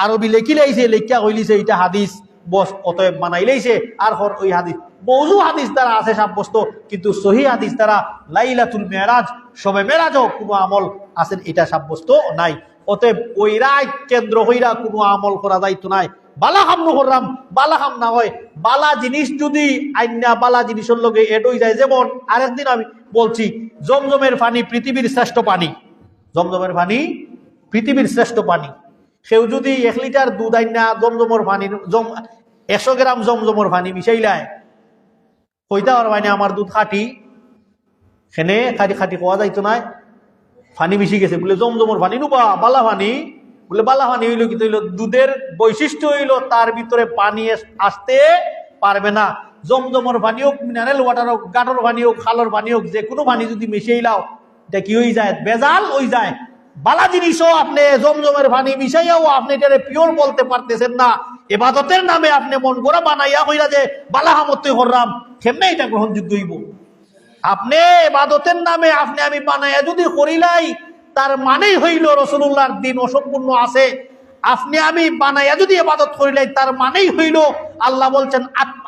আরবি লেখি লাইছে, লেখিয়া হইলিছে এটা হাদিস, বস অতএব বানাই লাইছে। আর ওই হাদিস মৌজু হাদিস দ্বারা আছে সাব্যস্ত, কিন্তু সহি হাদিস দ্বারা লাইলাতুল মেরাজ, শবে মেরাজও কোনো আমল আছেন এটা সাব্যস্ত নাই। অতএব ওই রাত কেন্দ্র হইরা কোনো আমল করা যাইতো নাই। বালা হাম করলাম, বালা হাম না হয়, বালা জিনিস যদি আইনা বালা জিনিসের লগে এড হয়ে যায়। যেমন আরেকদিন আমি বলছি, জমজমের পানি পৃথিবীর শ্রেষ্ঠ পানি। জমজমের পানি পৃথিবীর শ্রেষ্ঠ পানি। সেও যদি 1 লিটার দুধ আইনা জমজমের পানি 100 গ্রাম জমজমের পানি মিশাইলায়, কইতা আর মানে আমার দুধ খাঁটি, সেনে খাঁটি খাঁটি খাওয়া যাইতো না, পানি মিশি গেছে বলে জমজমের পানি নুবা বালা পানি। বলে বালা পানি হইলো কি হইলো? দুধের বৈশিষ্ট্য হইলো তার ভিতরে পানি আসতে পারবে না। জমজমের পানি হোক, মিনারেল ওয়াটার হোক, গাটর পানি হোক, খালর পানি হোক, যে কোনো পানি যদি মিশাইলাও, এটা কি হয়ে যায়? বেজাল হয়ে যায়। বালা জিনিসও আপনি জমজমের পানি মিশাইয়াও আপনি এটা পিওর বলতে পারতেছেন না। ইবাদতের নামে আপনি মন করা বানাইয়া কইরা যে বালা হামতে করলাম, কেমনে এটা গ্রহণযোগ্য হইব? আপনি ইবাদতের নামে আপনি আমি বানাইয়া যদি করিলাই, তার মানেই হইল রাসূলুল্লাহর দ্বীন অসম্পূর্ণ আছে। আপনি আমি বানাইয়া যদি ইবাদত করিলাই, তার মানেই হইল আল্লাহ বলছেন,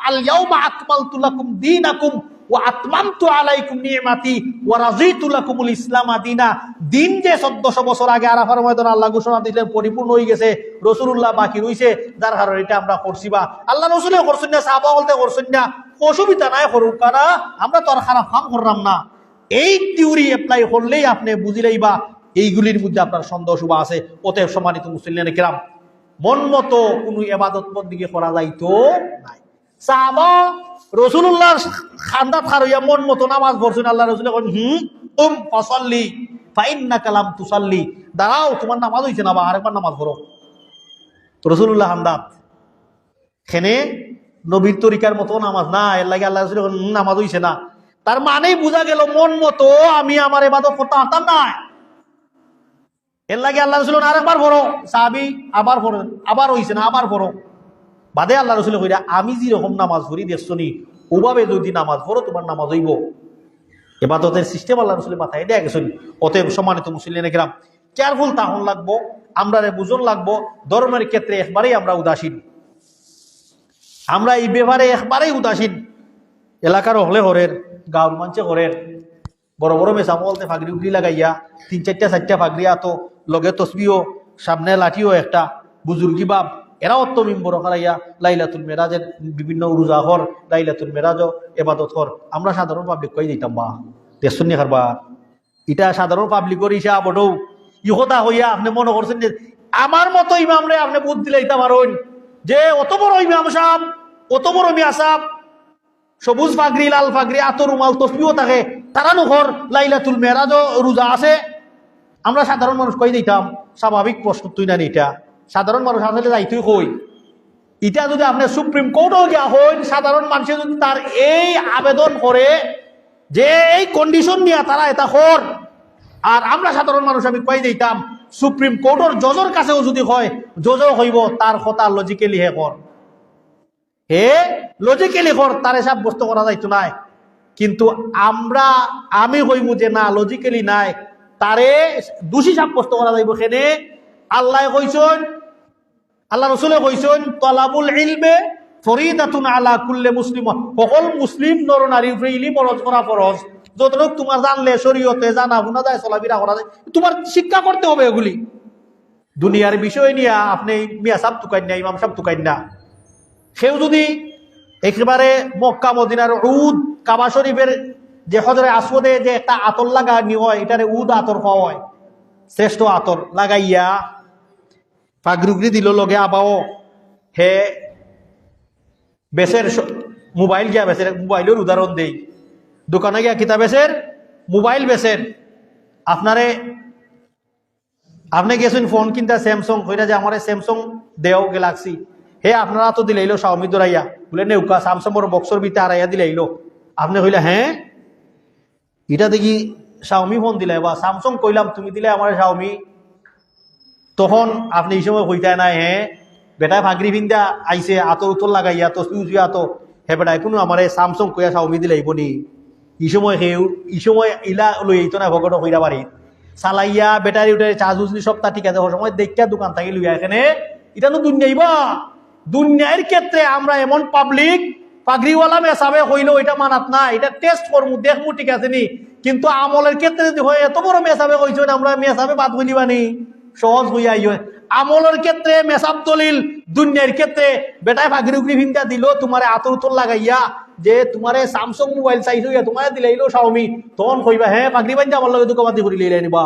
আল ইয়াউমা আকমালতু লাকুম দীনাকুম ওয়া আতমামতু আলাইকুম নি'মাতি ওয়া রাযীতু লাকুমুল ইসলাম দীনা। দিন যে 1400 বছর আগে আরাফার ময়দানে আল্লাহ ঘোষণা দিলেন পরিপূর্ণ হয়ে গেছে, রাসূলুল্লাহ বাকি রইছে, যার কারণে এটা আমরা করছি। বা আল্লাহ রাসূলও করছেন না, সাহাবা বলতে করছেন না, অসুবিধা নাই, করুক না, আমরা তো আর খারাপ কাম করলাম না। এই থিওরি অ্যাপ্লাই করলেই আপনি বুঝিলেইবা এইগুলির মধ্যে আপনার সন্দেহ শুভা আছে। অতএব সম্মানিত মুসলিম কিরাম, মন মতো কোন ইবাদত বন্দেগী করা যাইতো নাই। সাহাবা রাসূলুল্লাহর খান্দাত খারইয়া মন মতো নামাজ পড়ছেন। আল্লাহ রাসূল কইন, ফাসাল্লি ফাইন্নাকা লাম তুসাল্লি, দাঁড়াও তোমার নামাজ হইছে না, বা আরেকবার নামাজ পড়ো। রাসূলুল্লাহ খান্দাত খেনে নবীর তরিকার মতো নামাজ না, এর লাগে আল্লাহ রাসূল নামাজ হইছে না। তার মানেই বোঝা গেল মন মতো আমি আমার ইবাদত করতে পারতাম না। এর লাগে আল্লাহ রাসূল আরেকবার পড়ো, সাহাবী আবার পড়েন, আবার হইছে না, আবার পড়ো। বাদে আল্লাহ রাসূল কইরা, আমি যেরকম নামাজ পড়ি দেখছনি, ওভাবে যদি নামাজ পড়ো তোমার নামাজ হইব। ইবাদতের সিস্টেম আল্লাহ রাসূলের মাথায় দেয়া গেছেন। অতএব সম্মানিত মুসলিম কিরাম, কেয়ারফুল তাহন লাগবো, আমরা বুঝন লাগবো। ধর্মের ক্ষেত্রে একবারেই আমরা উদাসীন, আমরা এই ব্যাপারে একবারেই উদাসীন। এলাকার হলে হরের, গাঁর মানুষে হরের, বড় বড় মেসামো বলতে ফাগরি উগরি লাগাইয়া 3-4টা ফাগরি আতো, লগে তসবিও, সামনে লাঠিও একটা, বুজুর্গি বাপ, এরা অত্য মিম্বর হারাইয়া লাইলাতুল মেরাজের বিভিন্ন উরুজা হর, লাইলাতুল মেরাজও এবাদত হর। আমরা সাধারণ পাবলিক কই দিতাম বা তেসুন্নি খারবা, এটা সাধারণ পাবলিকের ইসা বড় ইহতা হইয়া আপনি মনে করছেন যে আমার মতো ইমামরে আপনি বুদ্ধি দিলাইতে পারেন যে অত বড় ইমাম সাহেব অত বড় মিয়া সাহেব সবুজ ফাগরি লাল ফাগরি আতর রুমাল তসবিও থাকে, তারা নখর লাইলাতুল মেরাজও রোজা আছে। আমরা সাধারণ মানুষ কই দিতাম স্বাভাবিক প্রশ্ন, তুই না এটা সাধারণ মানুষ আসলে যাইতুই কই। এটা যদি আপনি সুপ্রিম কোর্টও গিয়া হইন, সাধারণ মানুষের যদি তার এই আবেদন করে যে এই কন্ডিশন নিয়ে তারা এটা কর, আর আমরা সাধারণ মানুষ আমি কই দিতাম সুপ্রিম কোর্টের জজের কাছেও যদি হয়, জজও হইব তার কথা লজিক্যালি হে কর, হে লজিক্যালি কর, তারে সাব্যস্ত করা যাইতো নাই। কিন্তু আমি হইব যে না লজিক্যালি নাই, তারে দোষী সাব্যস্ত করা যাইব। সেনে আল্লাহ কইছেন, আল্লাহ রসুলে কইছেন তলাবুল ইলমে ফরিদাতুন আলা কুল্লে মুসলিম, সকল মুসলিম নর নারী উপরে ইলম ফরজ করা ফরজ। যতটুকু তোমার জানলে শরীয়তে জানা শোনা যায়, চলাফেরা করা যায়, তোমার শিক্ষা করতে হবে এগুলি। দুনিয়ার বিষয় নিয়ে আপনি মিয়া সাহেব তুকাইন না, ইমাম সাহেব তুকাইন না। সেও যদি একেবারে মক্কা মদিনার উদ কাবা শরীফের যে হজরে আসওয়াদে যে একটা আতর লাগানি হয়, এটারে উদ আতর খাওয়া হয়, শ্রেষ্ঠ আতর লাগাইয়া ফাগরুগরি দিল লগে আবাও হে বেসের মোবাইল গিয়া বেসের, মোবাইলের উদাহরণ দেই, দোকানে গিয়া কিতা বেসের মোবাইল বেসের। আপনি গেছেন ফোন কিনতে স্যামসং, হইরা যে আমার স্যামসং দেও গ্যালাক্সি, হে আপনারা তো দিলাইলো শাওমি দরাইয়া বলে নেউকা স্যামসংর বক্সর ভিতরে আড়াইয়া দিলাইলো। আপনি কইলা হ্যাঁ এটা দেখি শাওমি ফোন দিলাই বা স্যামসং, কইলাম তুমি দিলে আমার শাওমি। তখন আপনি এই সময় কইতাই নাই হ্যাঁ বেটায় ফাগরি ভিন্দা আইসে আতর উতর লাগাইয়া তসবি উজুয়া তো হে বেটায় কোনো আমার স্যামসং কইয়া শাওমি দিলাইব নি। এই সময় ইলা লই আইতো না ভগত কইরা বাড়ি চালাইয়া ব্যাটারি উঠারি চার্জ উজলি সপ্তাহ ঠিক আছে, সময় দেখা দোকান থাকি লইয়া এখানে। এটা তো দুনিয়াইবা, দুনিয়ার ক্ষেত্রে আমরা এমন পাবলিক পাগড়িওয়ালা মেসাবে হইলেও এটা মানাত না, এটা টেস্ট করবো দেখবো ঠিক আছে নি। কিন্তু আমলের ক্ষেত্রে যদি হয় এত বড় মেসাবে হইছেন, আমরা মেসাবে বাদ হইলিবানি সহজ হইয়া ইয়ে। আমলের ক্ষেত্রে মেসাব দলিল, দুনিয়ার ক্ষেত্রে বেটায় ফাগরি উগরি ভিন্দা দিল তোমার আতর উতর লাগাইয়া যে তোমার স্যামসং মোবাইল চাইছ হইয়া তোমার দিলাইলো শাওমি, তখন কইবা হ্যাঁ ফাগরি বান্ধা আমার লগে দোকাবাদি করি লইলে নিবা।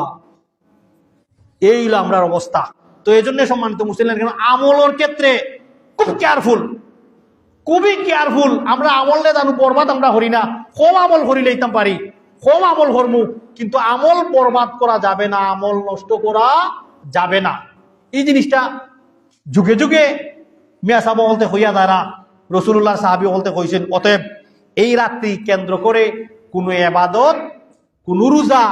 এই হলো আমরার অবস্থা। তো এই জন্য সম্মানিত মুসলিম আমলের ক্ষেত্রে খুব কেয়ারফুল, খুবই কেয়ারফুল। আমরা আমলে জানো বরবাদ আমরা করি না, কম আমল করি লইতাম পারি, কম আমল করমু, কিন্তু আমল বরবাদ করা যাবে না, আমল নষ্ট করা যাবে না। এই জিনিসটা যুগে যুগে মিয়া সাহাবা বলতে হইয়া দ্বারা রসুল্লাহ সাহাবি বলতে কইছেন। অতএব এই রাত্রি কেন্দ্র করে কোনো এবাদত, কোন রোজা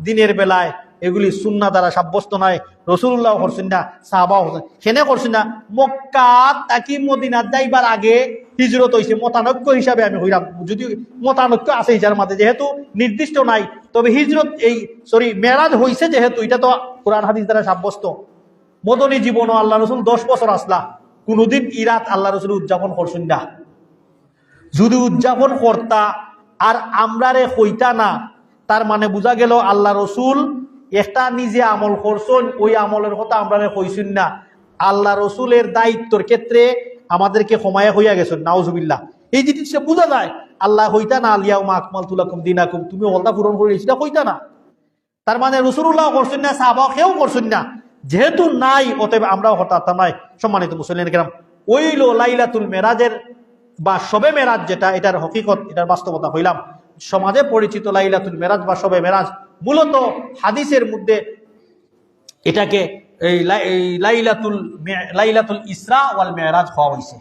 দিনের বেলায় এগুলি সুন্নাহ দ্বারা সাব্যস্ত নয়। রসুল্লাহ করছেন না, সাহাবাও সেনে করছেন না। মক্কা তাকি মদিনাত যাইবার আগে হিজরত হয়েছে, মতানৈক্য হিসাবে আমি হইলাম, যদি মতানৈক্য আছে হিজার মাঝে, যেহেতু নির্দিষ্ট নাই, তবে হিজরত মেরাজ হয়েছে যেহেতু, এটা তো কোরআন হাদিস দ্বারা সাব্যস্ত। মদনী জীবন আল্লাহ রসুল 10 বছর আসলা, কোনদিন ইরাত আল্লাহ রসুল উদযাপন করছেন না। যদি উদযাপন করতা আর আমরারে হইতা না, তার মানে বোঝা গেল আল্লাহ রসুল একটা নিজে আমল করছেন, ওই আমলের কথা আমরা কইছেন না। আল্লাহ রসুলের দায়িত্বর ক্ষেত্রে আমাদেরকে ক্ষমায় হইয়া গেছেন, নাউজুবিল্লাহ। এই জিনিসটা বোঝা যায়। আল্লাহ হইতা না আলিয়াউমা আকমালতু লাকুম দীনাকুম, তুমি ওয়াদা পূরণ করে এটা হইতা না। তার মানে রাসূলুল্লাহ করছেন না, সাহাবাও কেউ করছেন না, যেহেতু নাই অতএব আমরাও হঠাৎ নাই। সম্মানিত মুসলিম কেরাম, ওইল লাইলাতুল মেরাজের বা শবে মেরাজ যেটা, এটার হকিকত, এটার বাস্তবতা হইলাম সমাজে পরিচিত লাইলাতুল মেরাজ বা শবে মেরাজ। মূলত হাদিসের মধ্যে এটাকে লাইলাতুল ইসরা ওয়াল মেরাজ হওয়া হয়েছে,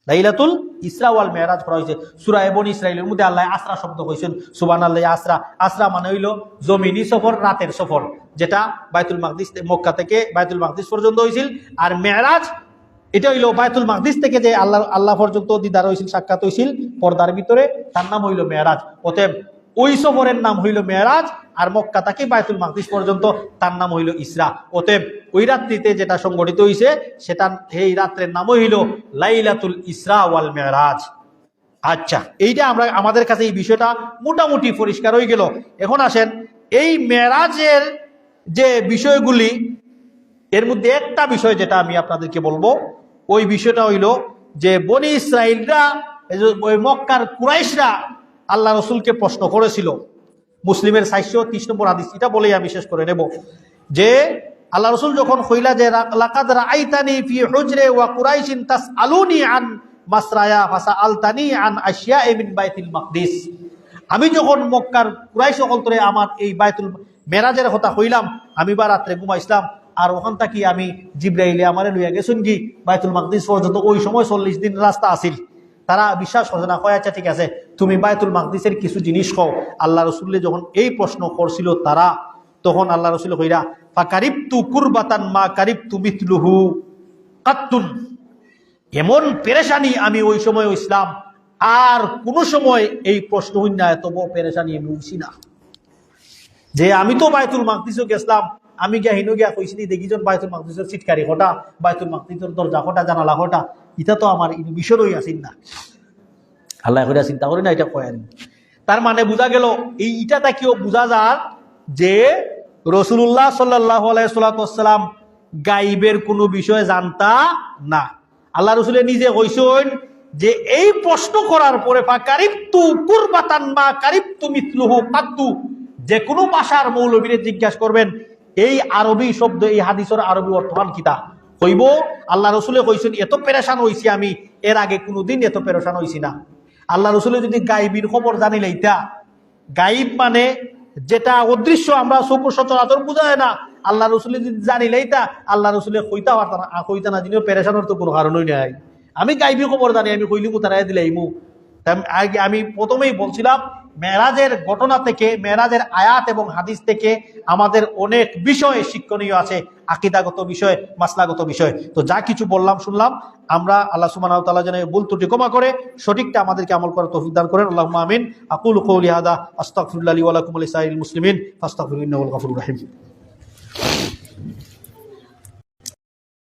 লাইলাতুল ইসরা ওয়াল মেরাজ করা হয়েছে। সূরা বনী ইসরাঈলের মধ্যে আল্লাহ আসরা শব্দ কইছেন, সুবহানাল্লাহ। আসরা, আসরা মানে হইল জমিনি সফর, রাতের সফর, যেটা বাইতুল মাকদিস মক্কা থেকে বাইতুল মাকদিস পর্যন্ত হয়েছিল। আর মেরাজ এটা হইল বাইতুল মাকদিস থেকে যে আল্লাহ পর্যন্ত দিদার হয়েছিল, সাক্ষাৎ হয়েছিল পর্দার ভিতরে, তার নাম হইল মেরাজ। অতএব ওই সফরের নাম হইল মেরাজ, আর মক্কা থেকে বাইতুল মাকদিস পর্যন্ত তার নাম হইল ইসরা। অতএব ওই রাত্রিতে যেটা সংগঠিত হয়েছে সেটা, এই রাত্রের নাম হইল লাইলাতুল ইসরা ওয়াল মেরাজ। আচ্ছা, এইটা আমাদের কাছে এই বিষয়টা মোটামুটি পরিষ্কার হয়ে গেল। এখন আসেন এই মেরাজের যে বিষয়গুলি, এর মধ্যে একটা বিষয় যেটা আমি আপনাদেরকে বলবো, ওই বিষয়টা হইল যে বনি ইসরাইলরা, ওই মক্কার কুরাইশরা আল্লাহ রসুলকে প্রশ্ন করেছিল। মুসলিমের 430 নম্বর হাদিস, এটা বলেই আমি শেষ করে নেব। যে আল্লাহ রসুল যখন কইলা যে লাকাদ রাআইতানি ফি হুজরে ওয়া কুরাইশিন তাসআলুনি আন মাসরায়া ফাসাআলতানি আন আশিয়া'i মিন বাইতুল মাকদিস। আমি যখন মক্কার কুরাইশ সকল তোরে আমার এই বাইতুল মেরাজের কথা কইলাম, আমি বা রাত্রে ঘুমাইছিলাম, আর ওখান থেকে আমি জিব্রাইলে আমারে লইয়া গেছুন কি বাইতুল মাকদিস পর্যন্ত। ওই সময় 40 দিন রাস্তা আছিল। তারা বিশ্বাস করে না, কয় আচ্ছা ঠিক আছে, তুমি বাইতুল মাকদিসের কিছু জিনিস কও। আল্লাহ রসুল্লে যখন এই প্রশ্ন করছিল তারা, তখন আল্লাহ রসুল কইরা ফাকারিবতু কুরবাতান মা কারিবতু মিথলুহু কাত্তুন। এমন পেরেশানি আমি ওই সময় ইসলাম আর কোন সময় এই প্রশ্ন হইন না, এত বড় পেরেশানি আমি উঠছি না। যে আমি তো বাইতুল মাকদিসও গেছিলাম, আমি গিয়া হিনো গিয়া কইছি দেখিজন বাইতুল মাকদিসের সিটকারি হটা, বাইতুল মাকদিসের দরজা হটা, জানালা হটা, এটা তো আমার বিষয়ই আসিন না। আল্লাহ করে চিন্তা করি না, এটা কয় আনি। তার মানে বোঝা গেল এই ইটাটা কেউ বোঝা যার যে রাসূলুল্লাহ সাল্লাল্লাহু আলাইহি ওয়াসাল্লাম গাইবের কোনো বিষয় জানতা না। আল্লাহ রসুলে নিজে কইছেন যে এই প্রশ্ন করার পরে ফাকারিবতু কুরবাতান মা কারিবতু মিথলুহু কাত্তু, যে কোনো ভাষার মৌলবীরে জিজ্ঞাসা করবেন এই আরবি শব্দ, এই হাদিসের আরবি অর্থমান কিতা কইব। আল্লাহ রসুলে কইছেন এত পেরেশান হইছি আমি এর আগে কোনোদিন এত পেরেশান হইছি না। আল্লাহ রসুলে যদি গাইবির খবর জানিলে, ইটা গাইব মানে যেটা অদৃশ্য, আমরা চক্ষু সচরাচর বোঝা যায় না, আল্লাহ রসুলে যদি জানিলে এটা আল্লাহ রসুলে কইতা না যিনিও পেরেশানোর তো কোনো কারণই নাই। আমি গাইবি খবর জানি, আমি কইলিমু তারাই দিলে ইমু। আমি প্রথমেই বলছিলাম মেরাজের ঘটনা থেকে, মেরাজের আয়াত এবং হাদিস থেকে আমাদের অনেক বিষয় শিক্ষণীয় আছে, আকীদাগত বিষয়, মাসলাগত বিষয়। তো যা কিছু বললাম শুনলাম আমরা, আল্লাহ সুবহানাহু ওয়া তাআলা যেন ভুল ত্রুটি ক্ষমা করে সঠিকটা আমাদেরকে আমল করার তৌফিক দান করেন। আল্লাহুম্মা আমিন। আকুলু কওলি হাদা আস্তাগফিরুল্লাহ লি ওয়া লাকুম ওয়া লিসাইরিল মুসলিমিন ফাস্তাগফিরুহু ইন্নাহু আল গাফুরুর রাহিম।